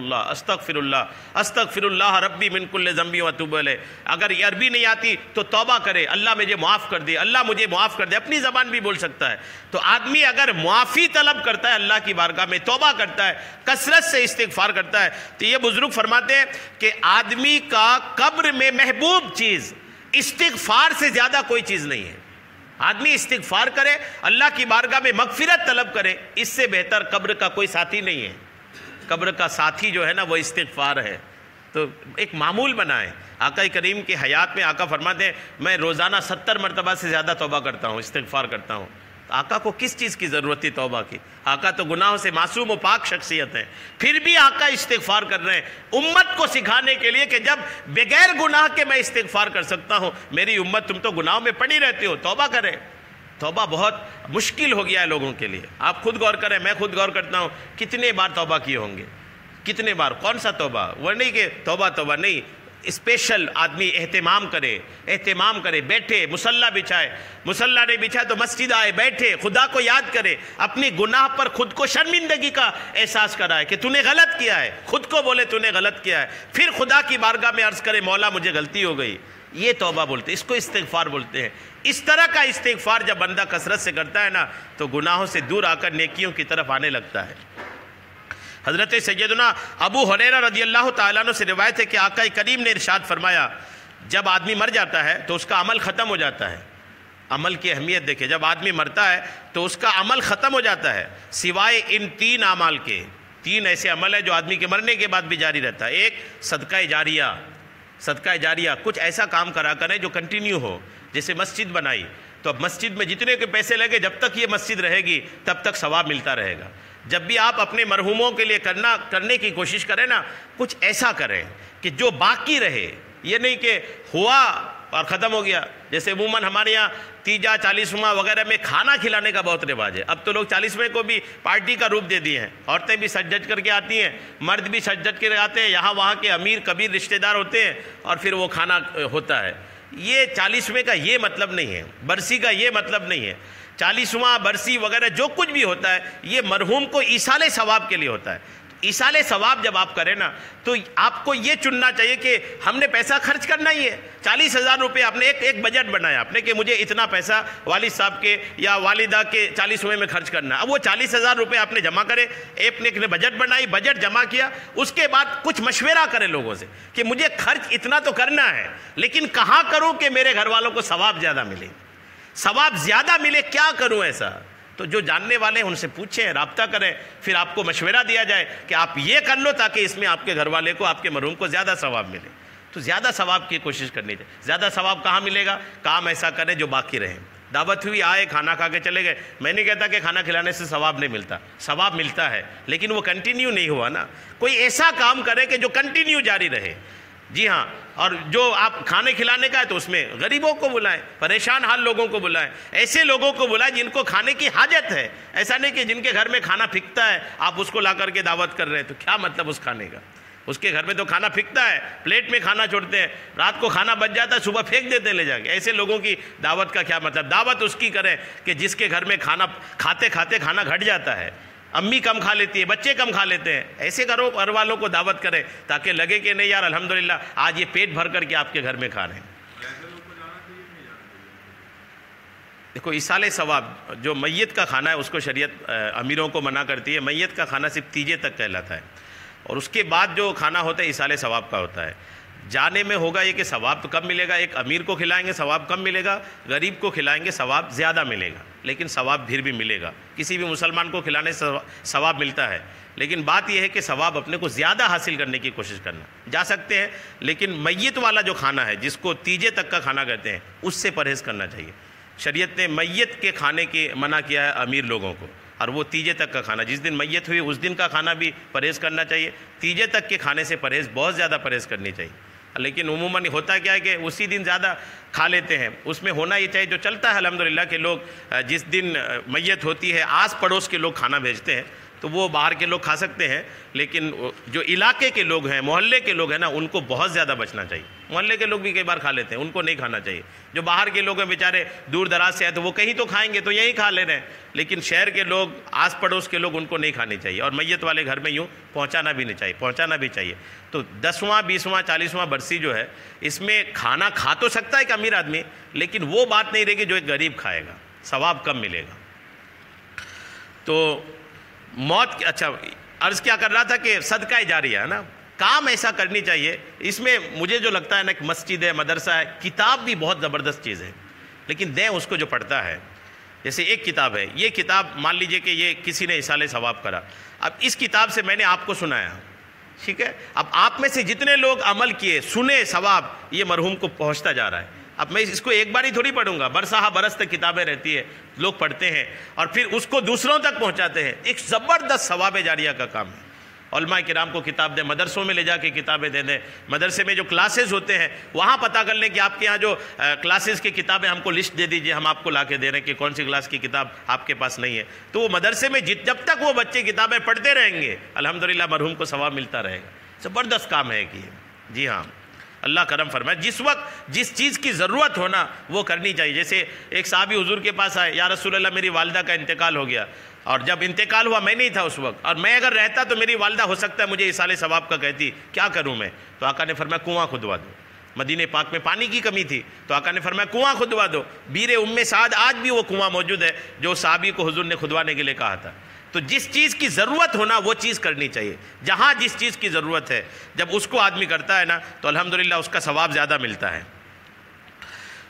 اللہ ربی من کل ذنب و اتوب الیہ. اگر یہ عربی نہیں آتی تو توبہ کرے، اللہ مجھے معاف کر دے، اللہ مجھے معاف کر دے. اپنی زبان بھی بول سکتا ہے. تو آدمی اگر معافی طلب کرتا ہے اللہ کی بارگاہ میں، توبہ کرتا ہے، کثرت سے استغفار کرتا ہے، تو یہ بزرگ فرماتے ہیں کہ آدمی کا قبر میں محبوب چیز استغفار سے زیادہ کوئی چیز نہیں ہے. آدمی استغفار کرے، اللہ کی بارگاہ میں مغفرت طلب کرے، اس سے بہتر قبر کا کوئی ساتھی نہیں ہے. قبر کا ساتھی جو ہے نا وہ استغفار ہے. تو ایک معمول بنائیں. آقا کریم کی حیات میں آقا فرماتے ہیں میں روزانہ 70 مرتبہ سے زیادہ توبہ کرتا ہوں، استغفار کرتا ہوں. آقا کو کس چیز کی ضرورت تھی توبہ کی؟ آقا تو گناہوں سے معصوم و پاک شخصیت ہیں، پھر بھی آقا استغفار کر رہے ہیں امت کو سکھانے کے لیے کہ جب بغیر گناہ کے میں استغفار کر سکتا ہوں، میری امت تم تو گناہوں میں پڑی رہتی ہو، توبہ کریں. توبہ بہت مشکل ہو گیا ہے لوگوں کے لیے. آپ خود غور کریں، میں خود غور کرتا ہوں کتنے بار توبہ کیے ہوں گے، کتنے بار. کون سا توبہ؟ وہ نہیں کہ توبہ نہیں، اسپیشل آدمی اہتمام کرے، بیٹھے مصلی بچھائے، مصلی نہیں بچھائے تو مسجد آئے، بیٹھے خدا کو یاد کرے، اپنی گناہ پر خود کو شرمندگی کا احساس کرائے کہ تو نے غلط کیا ہے، خود کو بولے تو نے غلط کیا ہے، پھر خدا کی بارگاہ میں عرض کرے مولا مجھے غلطی ہو گئی. یہ توبہ بولتے ہیں، اس کو استغفار بولتے ہیں. اس طرح کا استغفار جب بندہ کثرت سے کرتا ہے نا تو گناہوں سے دور آ کر نیکیوں کی طرف آنے لگتا ہے. حضرت سیدنا ابو ہریرہ رضی اللہ تعالیٰ عنہ سے روایت ہے کہ آقا کریم نے ارشاد فرمایا جب آدمی مر جاتا ہے تو اس کا عمل ختم ہو جاتا ہے. عمل کی اہمیت دیکھیں، جب آدمی مرتا ہے تو اس کا عمل ختم ہو جاتا ہے سوائے ان 3 اعمال کے. 3 ایسے عمل ہیں جو آدمی کے مرنے کے بعد بھی جاری رہتا ہے. ایک صدقہ جاریہ، کچھ ایسا کام کرا کریں جو کنٹینیو ہو. جیسے مسجد بنائی تو اب مسجد میں جتنے کے پیسے لگے جب تک یہ مسجد رہے گی تب تک ثواب ملتا رہے گا. جب بھی آپ اپنے مرحوموں کے لیے کرنے کی کوشش کریں نا، کچھ ایسا کریں کہ جو باقی رہے. یہ نہیں کہ ہوا اور ختم ہو گیا. جیسے عموماً ہمارے یہاں تیجا 40واں وغیرہ میں کھانا کھلانے کا بہت رواج ہے. اب تو لوگ 40ویں کو بھی پارٹی کا روپ دے دیے ہیں. عورتیں بھی سج دج کر کے آتی ہیں, مرد بھی سج دج کر آتے ہیں, یہاں وہاں کے امیر کبیر رشتہ دار ہوتے ہیں اور پھر وہ کھانا ہوتا ہے. یہ 40ویں کا یہ مطلب نہیں ہے, برسی کا یہ مطلب نہیں ہے. 40واں برسی وغیرہ جو کچھ بھی ہوتا ہے یہ مرحوم کو ایصال ثواب کے لیے ہوتا ہے. ایصال ثواب جب آپ کریں نا تو آپ کو یہ چننا چاہیے کہ ہم نے پیسہ خرچ کرنا ہی ہے. 40,000 روپے آپ نے ایک بجٹ بنایا آپ نے کہ مجھے اتنا پیسہ والد صاحب کے یا والدہ کے 40ویں میں خرچ کرنا ہے. اب وہ 40,000 روپے آپ نے جمع کرے, ایک نے بجٹ بنائی, بجٹ جمع کیا, اس کے بعد کچھ مشورہ کرے لوگوں سے کہ مجھے خرچ اتنا تو کرنا ہے لیکن کہاں کروں کہ میرے گھر والوں کو ثواب زیادہ ملے, ثواب زیادہ ملے, کیا کروں ایسا. تو جو جاننے والے ہیں ان سے پوچھیں, رابطہ کریں, پھر آپ کو مشورہ دیا جائے کہ آپ یہ کر لو تاکہ اس میں آپ کے گھر والے کو, آپ کے مرحوم کو زیادہ ثواب ملے. تو زیادہ ثواب کی کوشش کرنی چاہیے. زیادہ ثواب کہاں ملے گا؟ کام ایسا کریں جو باقی رہیں. دعوت ہوئی, آئے, کھانا کھا کے چلے گئے. میں نہیں کہتا کہ کھانا کھلانے سے ثواب نہیں ملتا, ثواب ملتا ہے لیکن وہ کنٹینیو نہیں ہوا نا. کوئی ایسا کام کرے کہ جو کنٹینیو جاری رہے. جی ہاں, اور جو آپ کھانے کھلانے کا ہے تو اس میں غریبوں کو بلائیں, پریشان حال لوگوں کو بلائیں, ایسے لوگوں کو بلائیں جن کو کھانے کی حاجت ہے. ایسا نہیں کہ جن کے گھر میں کھانا پھکتا ہے آپ اس کو لا کر کے دعوت کر رہے ہیں, تو کیا مطلب اس کھانے کا؟ اس کے گھر میں تو کھانا پھکتا ہے, پلیٹ میں کھانا چھوڑتے ہیں, رات کو کھانا بچ جاتا ہے, صبح پھینک دیتے ہیں لے جا کے. ایسے لوگوں کی دعوت کا کیا مطلب؟ دعوت اس کی کریں کہ جس کے گھر میں کھانا کھاتے کھاتے کھانا گھٹ جاتا ہے, امی کم کھا لیتی ہے, بچے کم کھا لیتے ہیں. ایسے گھر والوں کو دعوت کریں تاکہ لگے کہ نہیں یار الحمدللہ آج یہ پیٹ بھر کر کے آپ کے گھر میں کھا رہے ہیں. دیکھو ایصال ثواب جو میت کا کھانا ہے اس کو شریعت امیروں کو منع کرتی ہے. میت کا کھانا صرف تیجے تک کہلاتا ہے اور اس کے بعد جو کھانا ہوتا ہے ایصال ثواب کا ہوتا ہے. جانے میں ہوگا یہ کہ ثواب تو کم ملے گا, ایک امیر کو کھلائیں گے ثواب کم ملے گا, غریب کو کھلائیں گے ثواب زیادہ ملے گا, لیکن ثواب پھر بھی ملے گا. کسی بھی مسلمان کو کھلانے سے ثواب ملتا ہے, لیکن بات یہ ہے کہ ثواب اپنے کو زیادہ حاصل کرنے کی کوشش کرنا. جا سکتے ہیں لیکن میت والا جو کھانا ہے جس کو تیجے تک کا کھانا کہتے ہیں اس سے پرہیز کرنا چاہیے. شریعت نے میت کے کھانے کی منع کیا ہے امیر لوگوں کو, اور وہ تیجے تک کا کھانا, جس دن میت ہوئی اس دن کا کھانا بھی پرہیز کرنا چاہیے. تیجے تک کے کھانے سے پرہیز, بہت زیادہ پرہیز کرنی چاہیے. لیکن عموماً ہوتا کیا ہے کہ اسی دن زیادہ کھا لیتے ہیں. اس میں ہونا یہ چاہیے جو چلتا ہے الحمدللہ کہ لوگ جس دن میت ہوتی ہے آس پڑوس کے لوگ کھانا بھیجتے ہیں تو وہ باہر کے لوگ کھا سکتے ہیں, لیکن جو علاقے کے لوگ ہیں, محلے کے لوگ ہیں نا, ان کو بہت زیادہ بچنا چاہیے. محلے کے لوگ بھی کئی بار کھا لیتے ہیں, ان کو نہیں کھانا چاہیے. جو باہر کے لوگ ہیں بیچارے دور دراز سے آئے تو وہ کہیں تو کھائیں گے تو یہیں کھا لے رہے ہیں, لیکن شہر کے لوگ, آس پڑوس کے لوگ, ان کو نہیں کھانی چاہیے. اور میت والے گھر میں یوں پہنچانا بھی نہیں چاہیے, پہنچانا بھی چاہیے. تو 10واں 20واں 40واں برسی جو ہے اس میں کھانا کھا تو سکتا ہے ایک امیر آدمی, لیکن وہ بات نہیں رہے گی جو ایک غریب کھائے گا, ثواب کم ملے گا. تو موت اچھا عرض کیا کر رہا تھا کہ صدقہ جاریہ ہے نا, کام ایسا کرنی چاہیے. اس میں مجھے جو لگتا ہے نا کہ مسجد ہے, مدرسہ ہے, کتاب بھی بہت زبردست چیز ہے, لیکن دیں اس کو جو پڑھتا ہے. جیسے ایک کتاب ہے, یہ کتاب مان لیجئے کہ یہ کسی نے ایصال ثواب کرا, اب اس کتاب سے میں نے آپ کو سنایا, ٹھیک ہے, اب آپ میں سے جتنے لوگ عمل کیے, سنے, ثواب یہ مرحوم کو پہنچتا جا رہا ہے. اب میں اس کو ایک بار ہی تھوڑی پڑھوں گا, برسہ برس تک کتابیں رہتی ہے, لوگ پڑھتے ہیں اور پھر اس کو دوسروں تک پہنچاتے ہیں. ایک زبردست ثواب جاریہ کا کام ہے. علماء کرام کو کتاب دیں, مدرسوں میں لے جا کے کتابیں دے دیں. مدرسے میں جو کلاسز ہوتے ہیں وہاں پتہ کر لیں کہ آپ کے یہاں جو کلاسز کی کتابیں, ہم کو لسٹ دے دیجئے, ہم آپ کو لا کے دے رہے ہیں کہ کون سی کلاس کی کتاب آپ کے پاس نہیں ہے. تو وہ مدرسے میں جب تک وہ بچے کتابیں پڑھتے رہیں گے الحمدللہ مرحوم کو ثواب ملتا رہے گا. زبردست کام ہے کہ جی ہاں اللہ کرم فرمائے. جس وقت جس چیز کی ضرورت ہونا وہ کرنی چاہیے. جیسے ایک صحابی حضور کے پاس آئے, یا رسول اللہ میری والدہ کا انتقال ہو گیا, اور جب انتقال ہوا میں نہیں تھا اس وقت, اور میں اگر رہتا تو میری والدہ ہو سکتا ہے مجھے ایصال ثواب کا کہتی, کیا کروں میں؟ تو آقا نے فرمایا کنواں کھدوا دو. مدینہ پاک میں پانی کی کمی تھی تو آقا نے فرمایا کنواں کھدوا دو. بیر ام سعد آج بھی وہ کنواں موجود ہے جو صحابی کو حضور نے کھدوانے کے لیے کہا تھا. تو جس چیز کی ضرورت ہونا وہ چیز کرنی چاہیے. جہاں جس چیز کی ضرورت ہے جب اس کو آدمی کرتا ہے نا تو الحمدللہ اس کا ثواب زیادہ ملتا ہے.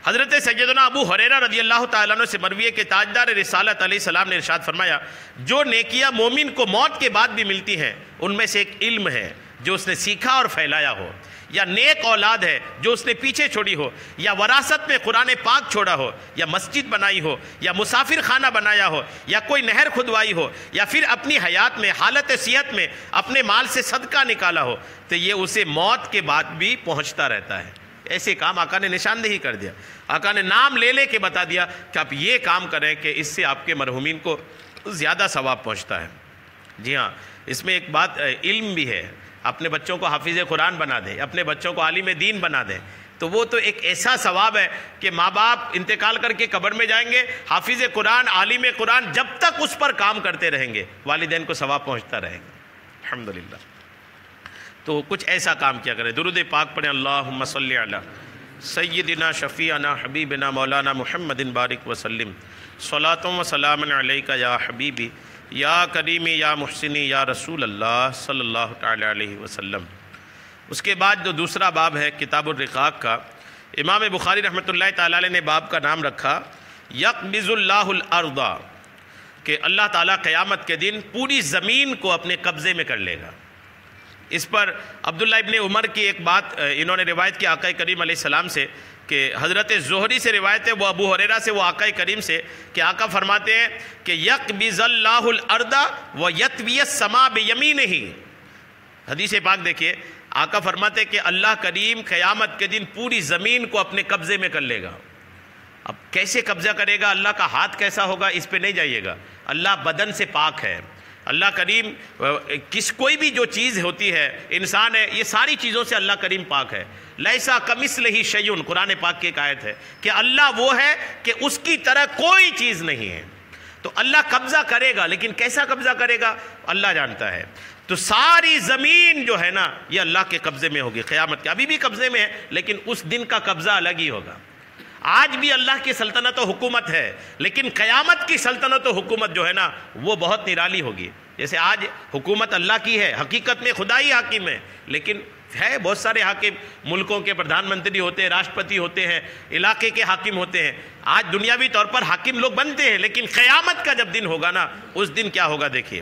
حضرت سیدنا ابو ہریرہ رضی اللہ تعالیٰ عنہ سے مروی ہے کہ تاجدار رسالت علیہ السلام نے ارشاد فرمایا, جو نیکیاں مومن کو موت کے بعد بھی ملتی ہیں ان میں سے ایک علم ہے جو اس نے سیکھا اور پھیلایا ہو, یا نیک اولاد ہے جو اس نے پیچھے چھوڑی ہو, یا وراثت میں قرآن پاک چھوڑا ہو, یا مسجد بنائی ہو, یا مسافر خانہ بنایا ہو, یا کوئی نہر کھدوائی ہو, یا پھر اپنی حیات میں حالت صحت میں اپنے مال سے صدقہ نکالا ہو, تو یہ اسے موت کے بعد بھی پہنچتا رہتا ہے. ایسے کام آقا نے نشاندہی کر دیا، آقا نے نام لے لے کے بتا دیا کہ آپ یہ کام کریں کہ اس سے آپ کے مرحومین کو زیادہ ثواب پہنچتا ہے۔ جی ہاں، اس میں ایک بات علم بھی ہے، اپنے بچوں کو حافظ قرآن بنا دیں، اپنے بچوں کو عالم دین بنا دیں، تو وہ تو ایک ایسا ثواب ہے کہ ماں باپ انتقال کر کے قبر میں جائیں گے، حافظ قرآن عالم قرآن جب تک اس پر کام کرتے رہیں گے والدین کو ثواب پہنچتا رہے گا الحمدللہ۔ تو کچھ ایسا کام کیا کریں، درود پاک پڑھیں، اللہم صلی علی سیدنا شفیعنا حبیبنا مولانا محمد بارک وسلم، صلاۃ و سلام علیکہ یا حبیبی یا کریمی یا محسنی یا رسول اللہ صلی اللہ تعالی علیہ وسلم۔ اس کے بعد جو دوسرا باب ہے کتاب الرقاق کا، امام بخاری رحمۃ اللہ تعالی علیہ نے باب کا نام رکھا یقبض اللہ الارض، کہ اللہ تعالیٰ قیامت کے دن پوری زمین کو اپنے قبضے میں کر لے گا۔ اس پر عبداللہ ابن عمر کی ایک بات انہوں نے روایت کی آقا کریم علیہ السلام سے، کہ حضرت زہری سے روایت ہے، وہ ابو ہریرہ سے، وہ آقا کریم سے، کہ آقا فرماتے ہیں کہ یقبض اللہ الارض ویطوی السماء بیمینہ۔ حدیث پاک دیکھیے، آقا فرماتے ہیں کہ اللہ کریم قیامت کے دن پوری زمین کو اپنے قبضے میں کر لے گا۔ اب کیسے قبضہ کرے گا، اللہ کا ہاتھ کیسا ہوگا، اس پہ نہیں جائیے گا، اللہ بدن سے پاک ہے۔ اللہ کریم کوئی بھی جو چیز ہوتی ہے، انسان ہے، یہ ساری چیزوں سے اللہ کریم پاک ہے۔ لیسا کمثلہ شیء، قرآن پاک کی ایک آیت ہے کہ اللہ وہ ہے کہ اس کی طرح کوئی چیز نہیں ہے۔ تو اللہ قبضہ کرے گا، لیکن کیسا قبضہ کرے گا اللہ جانتا ہے۔ تو ساری زمین جو ہے نا یہ اللہ کے قبضے میں ہوگی قیامت کے، ابھی بھی قبضے میں ہے لیکن اس دن کا قبضہ الگ ہی ہوگا۔ آج بھی اللہ کی سلطنت و حکومت ہے، لیکن قیامت کی سلطنت و حکومت جو ہے نا وہ بہت نرالی ہوگی۔ جیسے آج حکومت اللہ کی ہے، حقیقت میں خدا ہی حاکم ہے، لیکن ہے بہت سارے حاکم، ملکوں کے پردھان منتری ہوتے ہیں، راشٹرپتی ہوتے ہیں، علاقے کے حاکم ہوتے ہیں۔ آج دنیاوی طور پر حاکم لوگ بنتے ہیں، لیکن قیامت کا جب دن ہوگا نا اس دن کیا ہوگا دیکھیے،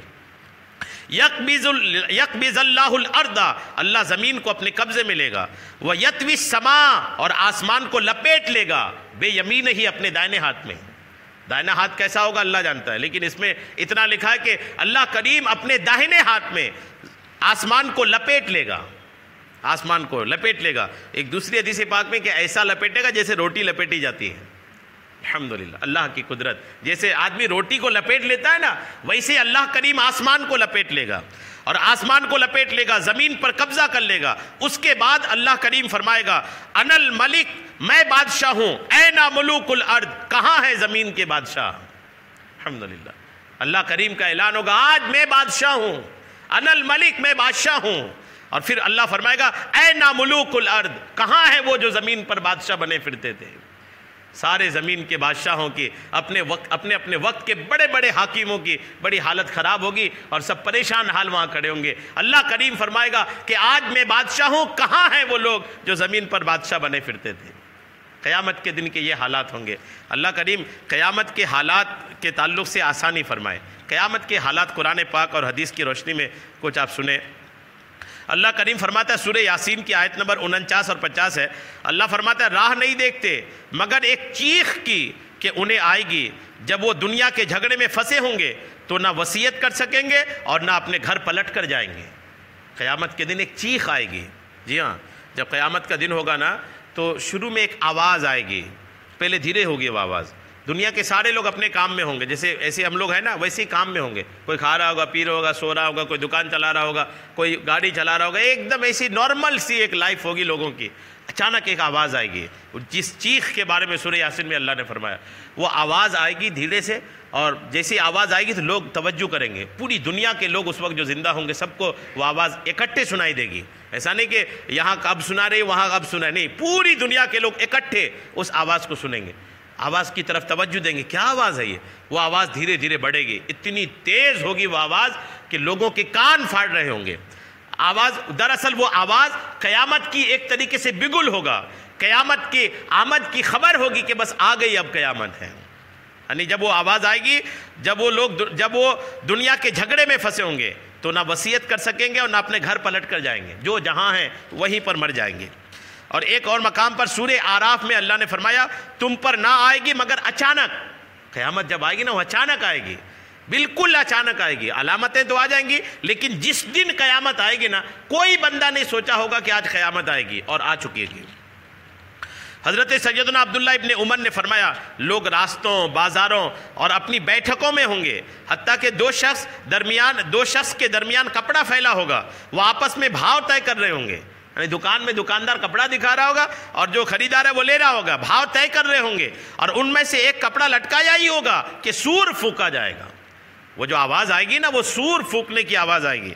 یقبض اللہ الارض، اللہ زمین کو اپنے قبضے میں لے گا، ویطوی السماء، اور آسمان کو لپیٹ لے گا، بے یمینہ ہی، اپنے دائنے ہاتھ میں۔ دائنا ہاتھ کیسا ہوگا اللہ جانتا ہے، لیکن اس میں اتنا لکھا ہے کہ اللہ کریم اپنے داہنے ہاتھ میں آسمان کو لپیٹ لے گا، آسمان کو لپیٹ لے گا۔ ایک دوسری حدیث پاک میں کہ ایسا لپیٹے گا جیسے روٹی لپیٹی جاتی ہے۔ الحمدللہ، اللہ کی قدرت، جیسے آدمی روٹی کو لپیٹ لیتا ہے نا ویسے اللہ کریم آسمان کو لپیٹ لے گا، اور آسمان کو لپیٹ لے گا، زمین پر قبضہ کر لے گا۔ اس کے بعد اللہ کریم فرمائے گا انا الملک، میں بادشاہ ہوں، اینا ملوک الارض، کہاں ہے زمین کے بادشاہ۔ الحمدللہ، اللہ کریم کا اعلان ہوگا آج میں بادشاہ ہوں، انا الملک، میں بادشاہ ہوں۔ اور پھر اللہ فرمائے گا اینا ملوک الارض، کہاں ہے وہ جو زمین پر بادشاہ بنے پھرتے تھے۔ سارے زمین کے بادشاہوں کی اپنے وقت کے بڑے بڑے حاکموں کی بڑی حالت خراب ہوگی، اور سب پریشان حال وہاں کھڑے ہوں گے۔ اللہ کریم فرمائے گا کہ آج میں بادشاہ ہوں، کہاں ہیں وہ لوگ جو زمین پر بادشاہ بنے پھرتے تھے۔ قیامت کے دن کے یہ حالات ہوں گے۔ اللہ کریم قیامت کے حالات کے تعلق سے آسانی فرمائے۔ قیامت کے حالات قرآن پاک اور حدیث کی روشنی میں کچھ آپ سنیں۔ اللہ کریم فرماتا ہے، سورہ یاسین کی آیت نمبر 49 اور 50 ہے، اللہ فرماتا ہے راہ نہیں دیکھتے مگر ایک چیخ کی کہ انہیں آئے گی، جب وہ دنیا کے جھگڑے میں پھنسے ہوں گے تو نہ وصیت کر سکیں گے اور نہ اپنے گھر پلٹ کر جائیں گے۔ قیامت کے دن ایک چیخ آئے گی۔ جی ہاں، جب قیامت کا دن ہوگا نا تو شروع میں ایک آواز آئے گی، پہلے دھیرے ہوگی وہ آواز۔ دنیا کے سارے لوگ اپنے کام میں ہوں گے، جیسے ایسے ہم لوگ ہیں نا ویسے ہی کام میں ہوں گے، کوئی کھا رہا ہوگا، پی رہا ہوگا، سو رہا ہوگا، کوئی دکان چلا رہا ہوگا، کوئی گاڑی چلا رہا ہوگا، ایک دم ایسی نارمل سی ایک لائف ہوگی لوگوں کی۔ اچانک ایک آواز آئے گی، جس چیخ کے بارے میں سورہ یاسین میں اللہ نے فرمایا، وہ آواز آئے گی دھیرے سے، اور جیسی آواز آئے گی تو لوگ توجہ کریں گے، پوری دنیا کے لوگ اس وقت جو زندہ ہوں گے سب کو وہ آواز اکٹھے سنائی دے گی۔ ایسا نہیں کہ یہاں اب سنا رہی وہاں اب سنا، نہیں، پوری دنیا کے لوگ اکٹھے اس آواز کو سنیں گے، آواز کی طرف توجہ دیں گے، کیا آواز ہے یہ؟ وہ آواز دھیرے دھیرے بڑھے گی، اتنی تیز ہوگی وہ آواز کہ لوگوں کے کان پھاڑ رہے ہوں گے۔ آواز دراصل وہ آواز قیامت کی ایک طریقے سے بگل ہوگا، قیامت کی آمد کی خبر ہوگی کہ بس آ گئی اب قیامت ہے۔ یعنی جب وہ آواز آئے گی، جب وہ دنیا کے جھگڑے میں پھنسے ہوں گے تو نہ وصیت کر سکیں گے اور نہ اپنے گھر پلٹ کر جائیں گے، جو جہاں ہیں وہیں پر مر جائیں گے۔ اور ایک اور مقام پر سورہ آراف میں اللہ نے فرمایا تم پر نہ آئے گی مگر اچانک۔ قیامت جب آئے گی نا وہ اچانک آئے گی، بالکل اچانک آئے گی۔ علامتیں تو آ جائیں گی، لیکن جس دن قیامت آئے گی نا کوئی بندہ نہیں سوچا ہوگا کہ آج قیامت آئے گی، اور آ چکی ہے۔ حضرت سیدنا عبداللہ ابن عمر نے فرمایا لوگ راستوں بازاروں اور اپنی بیٹھکوں میں ہوں گے، حتیٰ کہ دو شخص کے درمیان کپڑا پھیلا ہوگا، وہ آپس میں بھاؤ طے کر رہے ہوں گے، یعنی دکان میں دکاندار کپڑا دکھا رہا ہوگا اور جو خریدار ہے وہ لے رہا ہوگا، بھاؤ طے کر رہے ہوں گے، اور ان میں سے ایک کپڑا لٹکایا ہی ہوگا کہ سور پھونکا جائے گا۔ وہ جو آواز آئے گی نا، وہ سور پھونکنے کی آواز آئے گی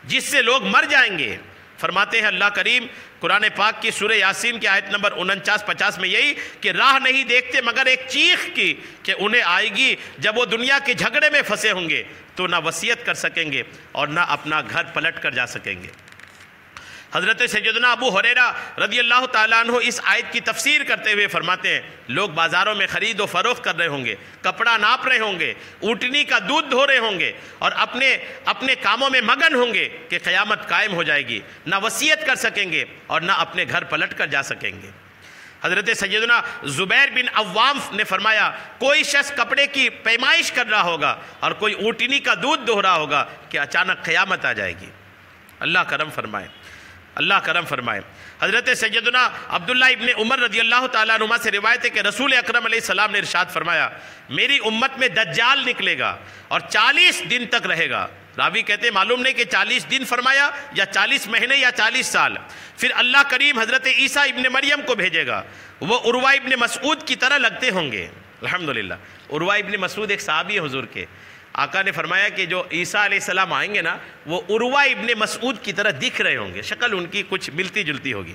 جس سے لوگ مر جائیں گے۔ فرماتے ہیں اللہ کریم قرآن پاک کی سورہ یاسین کی آیت نمبر 49-50 میں یہی کہ راہ نہیں دیکھتے مگر ایک چیخ کی کہ انہیں آئے گی جب وہ دنیا کے جھگڑے میں پھنسے ہوں گے تو نہ وصیت کر سکیں گے اور نہ اپنا گھر پلٹ کر جا سکیں گے۔ حضرت سیدنا ابو ہریرہ رضی اللہ تعالیٰ عنہ اس آیت کی تفسیر کرتے ہوئے فرماتے ہیں لوگ بازاروں میں خرید و فروخت کر رہے ہوں گے، کپڑا ناپ رہے ہوں گے، اونٹنی کا دودھ دھو رہے ہوں گے اور اپنے کاموں میں مگن ہوں گے کہ قیامت قائم ہو جائے گی، نہ وصیت کر سکیں گے اور نہ اپنے گھر پلٹ کر جا سکیں گے۔ حضرت سیدنا زبیر بن عوام نے فرمایا کوئی شخص کپڑے کی پیمائش کر رہا ہوگا اور کوئی اونٹنی کا دودھ دھو رہا ہوگا کہ اچانک قیامت آ جائے گی۔ اللہ کرم فرمائے، اللہ کرم فرمائے۔ حضرت سیدنا عبداللہ ابن عمر رضی اللہ تعالیٰ عنہ سے روایت ہے کہ رسول اکرم علیہ السلام نے ارشاد فرمایا میری امت میں دجال نکلے گا اور 40 دن تک رہے گا۔ راوی کہتے ہیں معلوم نہیں کہ 40 دن فرمایا یا 40 مہینے یا 40 سال۔ پھر اللہ کریم حضرت عیسیٰ ابن مریم کو بھیجے گا، وہ عروہ ابن مسعود کی طرح لگتے ہوں گے۔ الحمدللہ، عروہ ابن مسعود ایک صحابی ہے حضور کے۔ آقا نے فرمایا کہ جو عیسیٰ علیہ السلام آئیں گے نا وہ عروہ ابن مسعود کی طرح دکھ رہے ہوں گے، شکل ان کی کچھ ملتی جلتی ہوگی۔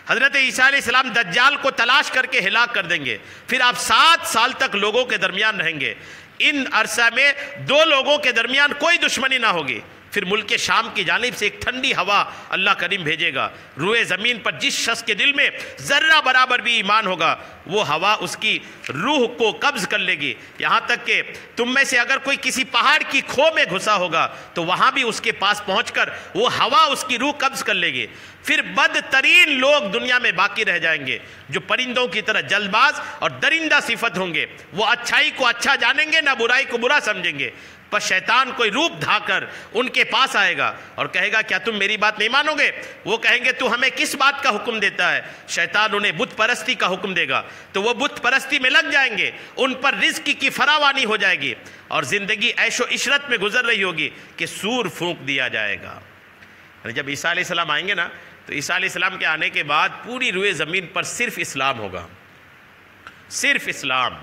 حضرت عیسیٰ علیہ السلام دجال کو تلاش کر کے ہلاک کر دیں گے، پھر آپ 7 سال تک لوگوں کے درمیان رہیں گے۔ ان عرصہ میں 2 لوگوں کے درمیان کوئی دشمنی نہ ہوگی۔ پھر ملک شام کی جانب سے ایک ٹھنڈی ہوا اللہ کریم بھیجے گا، روئے زمین پر جس شخص کے دل میں ذرہ برابر بھی ایمان ہوگا وہ ہوا اس کی روح کو قبض کر لے گی، یہاں تک کہ تم میں سے اگر کوئی کسی پہاڑ کی کھو میں گھسا ہوگا تو وہاں بھی اس کے پاس پہنچ کر وہ ہوا اس کی روح قبض کر لے گی۔ پھر بدترین لوگ دنیا میں باقی رہ جائیں گے جو پرندوں کی طرح جلد باز اور درندہ صفت ہوں گے، وہ اچھائی کو اچھا جانیں گے نہ برائی کو برا سمجھیں گے۔ پس شیطان کوئی روپ دھا کر ان کے پاس آئے گا اور کہے گا کیا تم میری بات نہیں مانو گے؟ وہ کہیں گے تو ہمیں کس بات کا حکم دیتا ہے؟ شیطان انہیں بت پرستی کا حکم دے گا تو وہ بت پرستی میں لگ جائیں گے، ان پر رزق کی فراوانی ہو جائے گی اور زندگی عیش و عشرت میں گزر رہی ہوگی کہ سور پھونک دیا جائے گا۔ جب عیسیٰ علیہ السلام آئیں گے نا تو عیسیٰ علیہ السلام کے آنے کے بعد پوری روئے زمین پر صرف اسلام ہوگا، صرف اسلام،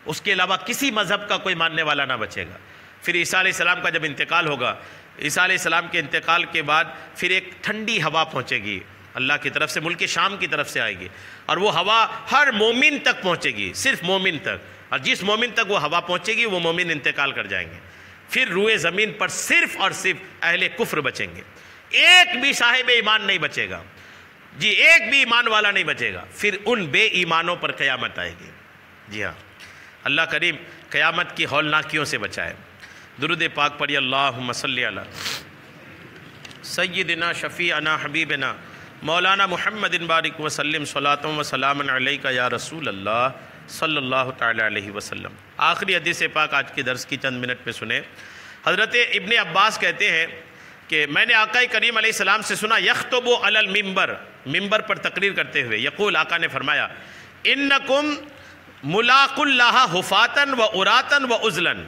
اس کے علاوہ کسی مذہب کا کوئی ماننے والا نہ بچے گا۔ پھر عیسیٰ علیہ السلام کا جب انتقال ہوگا، عیسیٰ علیہ السلام کے انتقال کے بعد پھر ایک ٹھنڈی ہوا پہنچے گی اللہ کی طرف سے، ملک شام کی طرف سے آئے گی اور وہ ہوا ہر مومن تک پہنچے گی، صرف مومن تک، اور جس مومن تک وہ ہوا پہنچے گی وہ مومن انتقال کر جائیں گے۔ پھر روئے زمین پر صرف اور صرف اہل کفر بچیں گے، ایک بھی صاحب ایمان نہیں بچے گا، جی ایک بھی ایمان والا نہیں بچے گا۔ پھر ان بے ایمانوں پر قیامت آئے گی۔ جی ہاں، اللہ کریم قیامت کی ہولناکیوں سے بچائے۔ درود پاک پڑھی اللہم صلی علی سیدنا شفیعنا حبیبنا مولانا محمد بارک وسلم صلاۃ و سلام علیک یا رسول اللہ صلی اللہ تعالی علیہ وسلم۔ آخری حدیث پاک آج کے درس کی چند منٹ میں سنیں۔ حضرت ابن عباس کہتے ہیں کہ میں نے آقا کریم علیہ السلام سے سنا یخطب علی المنبر، ممبر پر تقریر کرتے ہوئے، یقول آقا نے فرمایا انکم ملاق اللہ حفاتن و عراتن و عزلن۔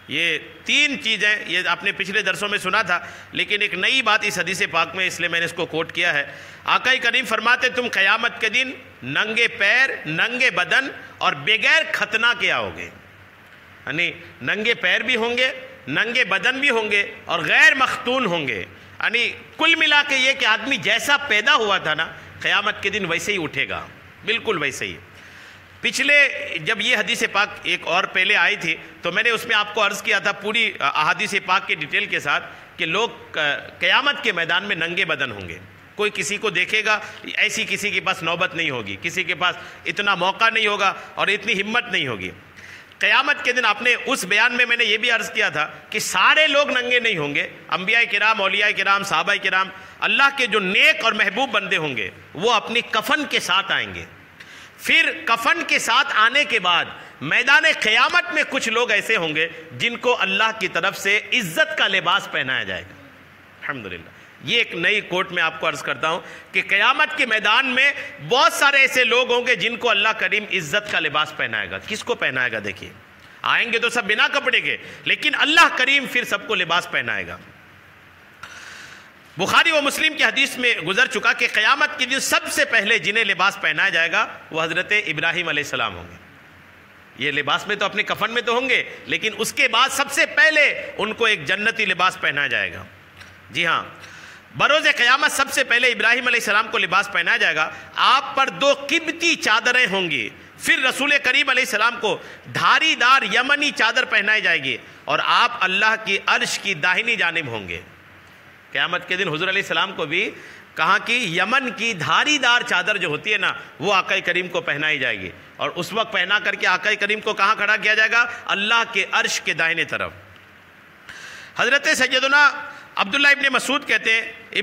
یہ 3 چیزیں یہ آپ نے پچھلے درسوں میں سنا تھا، لیکن ایک نئی بات اس حدیث پاک میں، اس لیے میں نے اس کو کوٹ کیا ہے۔ آقا کریم فرماتے تم قیامت کے دن ننگے پیر، ننگے بدن اور بغیر ختنہ کے آؤ گے، یعنی ننگے پیر بھی ہوں گے، ننگے بدن بھی ہوں گے اور غیر مختون ہوں گے، یعنی کل ملا کے یہ کہ آدمی جیسا پیدا ہوا تھا نا قیامت کے دن ویسے ہی اٹھے گا، بالکل ویسے ہی۔ پچھلے جب یہ حدیث پاک ایک اور پہلے آئی تھی تو میں نے اس میں آپ کو عرض کیا تھا پوری احادیث پاک کے ڈیٹیل کے ساتھ کہ لوگ قیامت کے میدان میں ننگے بدن ہوں گے، کوئی کسی کو دیکھے گا، ایسی کسی کے پاس نوبت نہیں ہوگی، کسی کے پاس اتنا موقع نہیں ہوگا اور اتنی ہمت نہیں ہوگی۔ قیامت کے دن آپ نے اس بیان میں نے یہ بھی عرض کیا تھا کہ سارے لوگ ننگے نہیں ہوں گے، انبیاء کرام، اولیاء کرام، صحابہ کرام، اللہ کے جو نیک اور محبوب بندے ہوں گے وہ اپنی کفن کے ساتھ آئیں گے۔ پھر کفن کے ساتھ آنے کے بعد میدان قیامت میں کچھ لوگ ایسے ہوں گے جن کو اللہ کی طرف سے عزت کا لباس پہنایا جائے گا، الحمدللہ یہ ایک نئی کوٹ میں آپ کو عرض کرتا ہوں کہ قیامت کے میدان میں بہت سارے ایسے لوگ ہوں گے جن کو اللہ کریم عزت کا لباس پہنائے گا. کس کو پہنائے گا؟ دیکھیے آئیں گے تو سب بنا کپڑے کے, لیکن اللہ کریم پھر سب کو لباس پہنائے گا. بخاری و مسلم کی حدیث میں گزر چکا کہ قیامت کے دن سب سے پہلے جنہیں لباس پہنایا جائے گا وہ حضرت ابراہیم علیہ السلام ہوں گے. یہ لباس میں تو اپنے کفن میں تو ہوں گے, لیکن اس کے بعد سب سے پہلے ان کو ایک جنتی لباس پہنایا جائے گا. جی ہاں, بروز قیامت سب سے پہلے ابراہیم علیہ السلام کو لباس پہنایا جائے گا. آپ پر 2 قبطی چادریں ہوں گی. پھر رسول کریم علیہ السلام کو دھاری دار یمنی چادر پہنائی جائے گی اور آپ اللہ کی عرش کی داہنی جانب ہوں گے. قیامت کے دن حضور علیہ السلام کو بھی کہاں کی یمن کی دھاری دار چادر جو ہوتی ہے نا, وہ آقا کریم کو پہنائی جائے گی, اور اس وقت پہنا کر کے آقا کریم کو کہاں کھڑا کیا جائے گا؟ اللہ کے عرش کے دائیں طرف. حضرت سیدنا عبداللہ ابن مسعود کہتے ہیں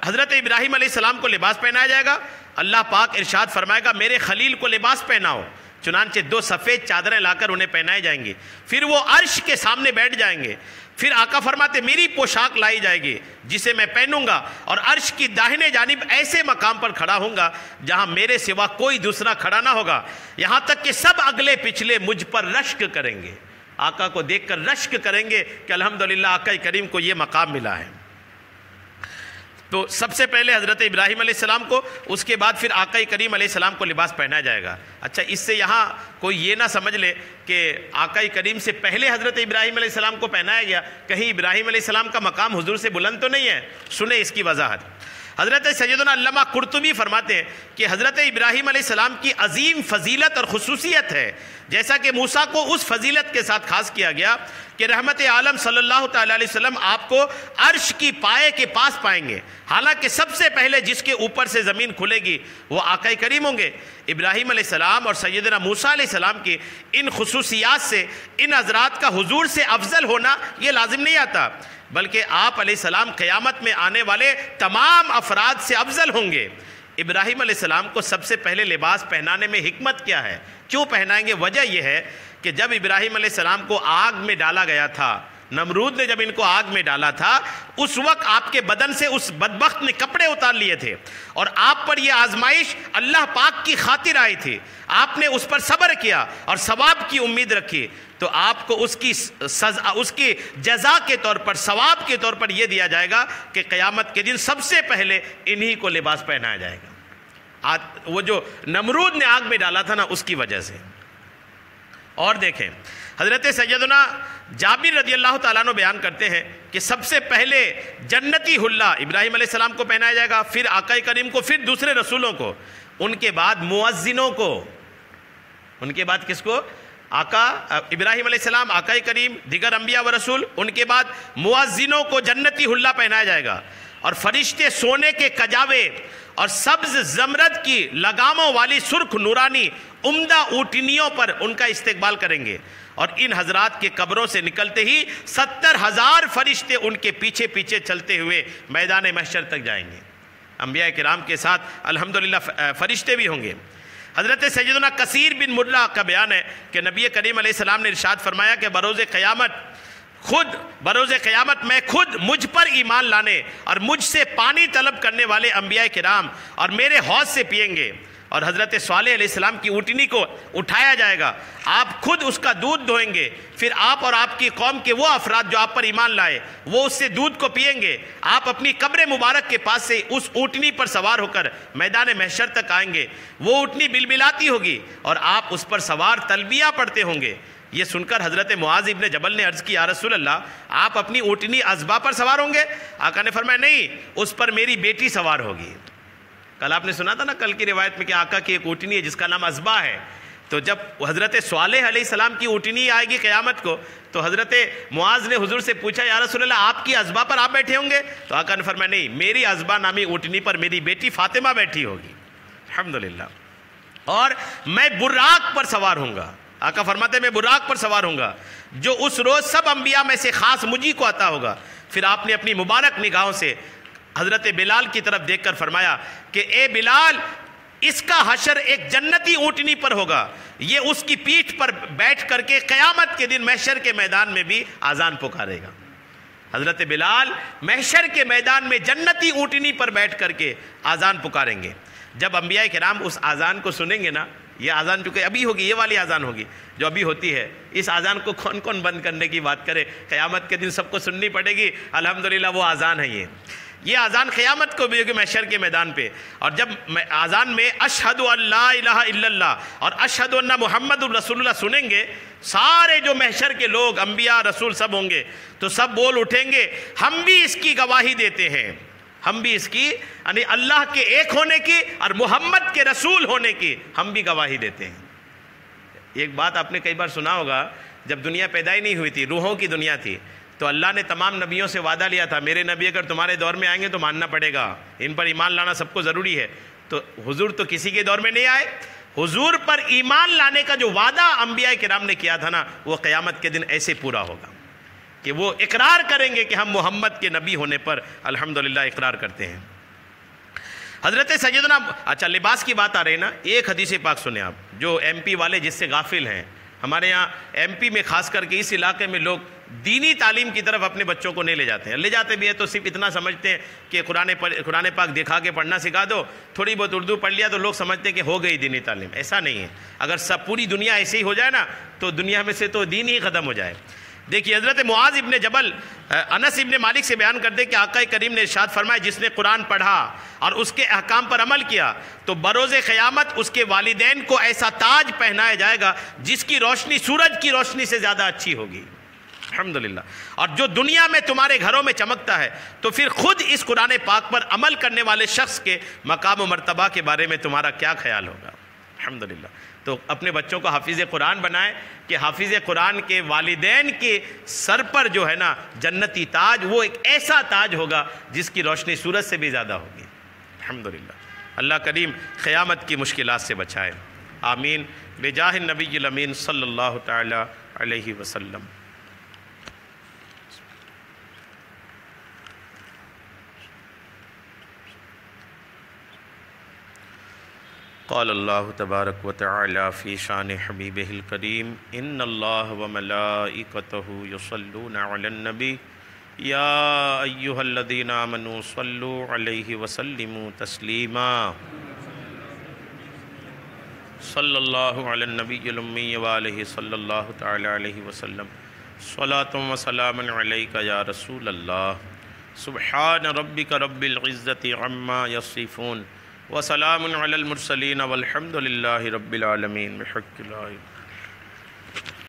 حضرت ابراہیم علیہ السلام کو لباس پہنایا جائے گا. اللہ پاک ارشاد فرمائے گا میرے خلیل کو لباس پہناؤ. چنانچہ 2 سفید چادریں لا کر انہیں پہنائے جائیں گی. پھر وہ عرش کے سامنے بیٹھ جائیں گے. پھر آقا فرماتے میری پوشاک لائی جائے گی جسے میں پہنوں گا, اور عرش کی داہنے جانب ایسے مقام پر کھڑا ہوں گا جہاں میرے سوا کوئی دوسرا کھڑا نہ ہوگا, یہاں تک کہ سب اگلے پچھلے مجھ پر رشک کریں گے. آقا کو دیکھ کر رشک کریں گے کہ الحمدللہ آقا کریم کو یہ مقام ملا ہے. تو سب سے پہلے حضرت ابراہیم علیہ السلام کو, اس کے بعد پھر آقا کریم علیہ السلام کو لباس پہنایا جائے گا. اچھا, اس سے یہاں کوئی یہ نہ سمجھ لے کہ آقا کریم سے پہلے حضرت ابراہیم علیہ السلام کو پہنایا گیا, کہیں ابراہیم علیہ السلام کا مقام حضور سے بلند تو نہیں ہے. سنیں اس کی وضاحت. حضرت سیدنا علامہ قرطبی فرماتے ہیں کہ حضرت ابراہیم علیہ السلام کی عظیم فضیلت اور خصوصیت ہے, جیسا کہ موسیٰ کو اس فضیلت کے ساتھ خاص کیا گیا کہ رحمت عالم صلی اللہ تعالیٰ علیہ وسلم آپ کو عرش کی پائے کے پاس پائیں گے, حالانکہ سب سے پہلے جس کے اوپر سے زمین کھلے گی وہ آقا کریم ہوں گے. ابراہیم علیہ السلام اور سیدنا موسیٰ علیہ السلام کی ان خصوصیات سے ان حضرات کا حضور سے افضل ہونا یہ لازم نہیں آتا, بلکہ آپ علیہ السلام قیامت میں آنے والے تمام افراد سے افضل ہوں گے. ابراہیم علیہ السلام کو سب سے پہلے لباس پہنانے میں حکمت کیا ہے, کیوں پہنائیں گے؟ وجہ یہ ہے کہ جب ابراہیم علیہ السلام کو آگ میں ڈالا گیا تھا, نمرود نے جب ان کو آگ میں ڈالا تھا, اس وقت آپ کے بدن سے اس بدبخت نے کپڑے اتار لیے تھے, اور آپ پر یہ آزمائش اللہ پاک کی خاطر آئی تھی. آپ نے اس پر صبر کیا اور ثواب کی امید رکھی, تو آپ کو اس کی جزا کے طور پر, ثواب کے طور پر یہ دیا جائے گا کہ قیامت کے دن سب سے پہلے انہی کو لباس پہنایا جائے گا. وہ جو نمرود نے آگ میں ڈالا تھا نا, اس کی وجہ سے. اور دیکھیں حضرت سیدنا جابر رضی اللہ تعالیٰ عنہ بیان کرتے ہیں کہ سب سے پہلے جنتی حلہ ابراہیم علیہ السلام کو پہنایا جائے گا, پھر آقا کریم کو, پھر دوسرے رسولوں کو, ان کے بعد مؤذنوں کو. ان کے بعد کس کو؟ آقا ابراہیم علیہ السلام, آقا کریم, دیگر انبیاء و رسول. ان کے بعد مؤذنوں کو جنتی حلہ پہنایا جائے گا, اور فرشتے سونے کے کجاوے اور سبز زمرد کی لگاموں والی سرخ نورانی عمدہ اونٹنیوں پر ان کا استقبال کریں گے, اور ان حضرات کے قبروں سے نکلتے ہی 70,000 فرشتے ان کے پیچھے پیچھے چلتے ہوئے میدان محشر تک جائیں گے. انبیاء کرام کے ساتھ الحمدللہ فرشتے بھی ہوں گے. حضرت سیدنا کثیر بن مرہ کا بیان ہے کہ نبی کریم علیہ السلام نے ارشاد فرمایا کہ بروز قیامت میں خود مجھ پر ایمان لانے اور مجھ سے پانی طلب کرنے والے انبیاء کرام اور میرے حوض سے پئیں گے, اور حضرت صالح علیہ السلام کی اونٹنی کو اٹھایا جائے گا, آپ خود اس کا دودھ دھوئیں گے, پھر آپ اور آپ کی قوم کے وہ افراد جو آپ پر ایمان لائے وہ اس سے دودھ کو پئیں گے. آپ اپنی قبر مبارک کے پاس سے اس اونٹنی پر سوار ہو کر میدان محشر تک آئیں گے. وہ اونٹنی بلبلاتی ہوگی اور آپ اس پر سوار تلبیہ پڑھتے ہوں گے. یہ سن کر حضرت معاذ ابن جبل نے عرض کی, یا رسول اللہ, آپ اپنی اونٹنی ازبا پر سوار ہوں گے؟ آقا نے فرمایا نہیں, اس پر میری بیٹی سوار ہوگی. کل آپ نے سنا تھا نا کل کی روایت میں کہ آقا کی ایک اونٹنی ہے جس کا نام ازبا ہے. تو جب حضرت صالح علیہ السلام کی اونٹنی آئے گی قیامت کو, تو حضرت معاذ نے حضور سے پوچھا, یا رسول اللہ, آپ کی ازبا پر آپ بیٹھے ہوں گے؟ تو آقا نے فرمایا نہیں, میری ازبا نامی اونٹنی پر میری بیٹی فاطمہ بیٹھی ہوگی. الحمدللہ. اور میں براق پر سوار ہوں گا. آقا فرماتے ہیں میں براق پر سوار ہوں گا, جو اس روز سب انبیاء میں سے خاص مجھے کو عطا ہوگا. پھر آپ نے اپنی مبارک نگاہوں سے حضرت بلال کی طرف دیکھ کر فرمایا کہ اے بلال, اس کا حشر ایک جنتی اونٹنی پر ہوگا, یہ اس کی پیٹھ پر بیٹھ کر کے قیامت کے دن محشر کے میدان میں بھی آذان پکارے گا. حضرت بلال محشر کے میدان میں جنتی اونٹنی پر بیٹھ کر کے آذان پکاریں گے. جب انبیاء کرام اس آذان کو سنیں گے نا، یہ آذان چونکہ ابھی ہوگی، یہ والی آذان ہوگی جو ابھی ہوتی ہے، اس آذان کو کون کون بند کرنے کی بات کرے؟ قیامت کے دن سب کو سننی پڑے گی. الحمدللہ وہ آذان ہے، یہ آذان قیامت کو بھی ہوگی محشر کے میدان پہ. اور جب آذان میں اشہد ان لا الہ الا اللہ اور اشہد ان محمد الرسول اللہ سنیں گے، سارے جو محشر کے لوگ، انبیاء، رسول سب ہوں گے تو سب بول اٹھیں گے ہم بھی اس کی گواہی دیتے ہیں، ہم بھی اس کی، یعنی اللہ کے ایک ہونے کی اور محمد کے رسول ہونے کی ہم بھی گواہی دیتے ہیں. ایک بات آپ نے کئی بار سنا ہوگا، جب دنیا پیدا ہی نہیں ہوئی تھی، روحوں کی دنیا تھی، تو اللہ نے تمام نبیوں سے وعدہ لیا تھا میرے نبی اگر تمہارے دور میں آئیں گے تو ماننا پڑے گا، ان پر ایمان لانا سب کو ضروری ہے. تو حضور تو کسی کے دور میں نہیں آئے، حضور پر ایمان لانے کا جو وعدہ انبیاء کرام نے کیا تھا نا، وہ قیامت کے دن ایسے پورا ہوگا کہ وہ اقرار کریں گے کہ ہم محمد کے نبی ہونے پر الحمدللہ اقرار کرتے ہیں. حضرت سیدنا، اچھا لباس کی بات آ رہی نا، ایک حدیث پاک سنیں آپ، جو ایم پی والے جس سے غافل ہیں. ہمارے یہاں ایم پی میں خاص کر کے اس علاقے میں لوگ دینی تعلیم کی طرف اپنے بچوں کو نہیں لے جاتے ہیں، لے جاتے بھی ہیں تو صرف اتنا سمجھتے ہیں کہ قرآن پاک دکھا کے پڑھنا سکھا دو، تھوڑی بہت اردو پڑھ لیا تو لوگ سمجھتے ہیں کہ ہو گئی دینی تعلیم. ایسا نہیں ہے، اگر سب پوری دنیا ایسے ہی ہو جائے نا تو دنیا میں سے تو دین ہی ختم ہو جائے. دیکھیے حضرت معاذ ابن جبل انس ابن مالک سے بیان کرتے کہ آقا کریم نے ارشاد فرمایا جس نے قرآن پڑھا اور اس کے احکام پر عمل کیا تو بروز قیامت اس کے والدین کو ایسا تاج پہنایا جائے گا جس کی روشنی سورج کی روشنی سے زیادہ اچھی ہوگی. الحمدللہ. اور جو دنیا میں تمہارے گھروں میں چمکتا ہے تو پھر خود اس قرآن پاک پر عمل کرنے والے شخص کے مقام و مرتبہ کے بارے میں تمہارا کیا خیال ہوگا؟ الحمدللہ. تو اپنے بچوں کو حافظ قرآن بنائیں کہ حافظ قرآن کے والدین کے سر پر جو ہے نا جنتی تاج، وہ ایک ایسا تاج ہوگا جس کی روشنی سورج سے بھی زیادہ ہوگی. الحمدللہ. اللہ کریم قیامت کی مشکلات سے بچائے. آمین بجاہ النبی الامین صلی اللہ تعالی علیہ وسلم. قال اللہ تبارک و تعالی فی شان حبیبہ الکریم ان اللہ وملائکتہ یصلون علی النبی یا ایہا الذین آمنوا صلوا علیہ وسلموا تسلیما. صلی اللہ علی النبی الامی وآلہ صلی اللہ تعالی علیہ وسلم. صلاۃ و سلام علیک یا رسول اللہ. سبحان ربک رب العزۃ عما یصفون وسلام علی المرسلین والحمد للہ رب العالمین بحق لا الہ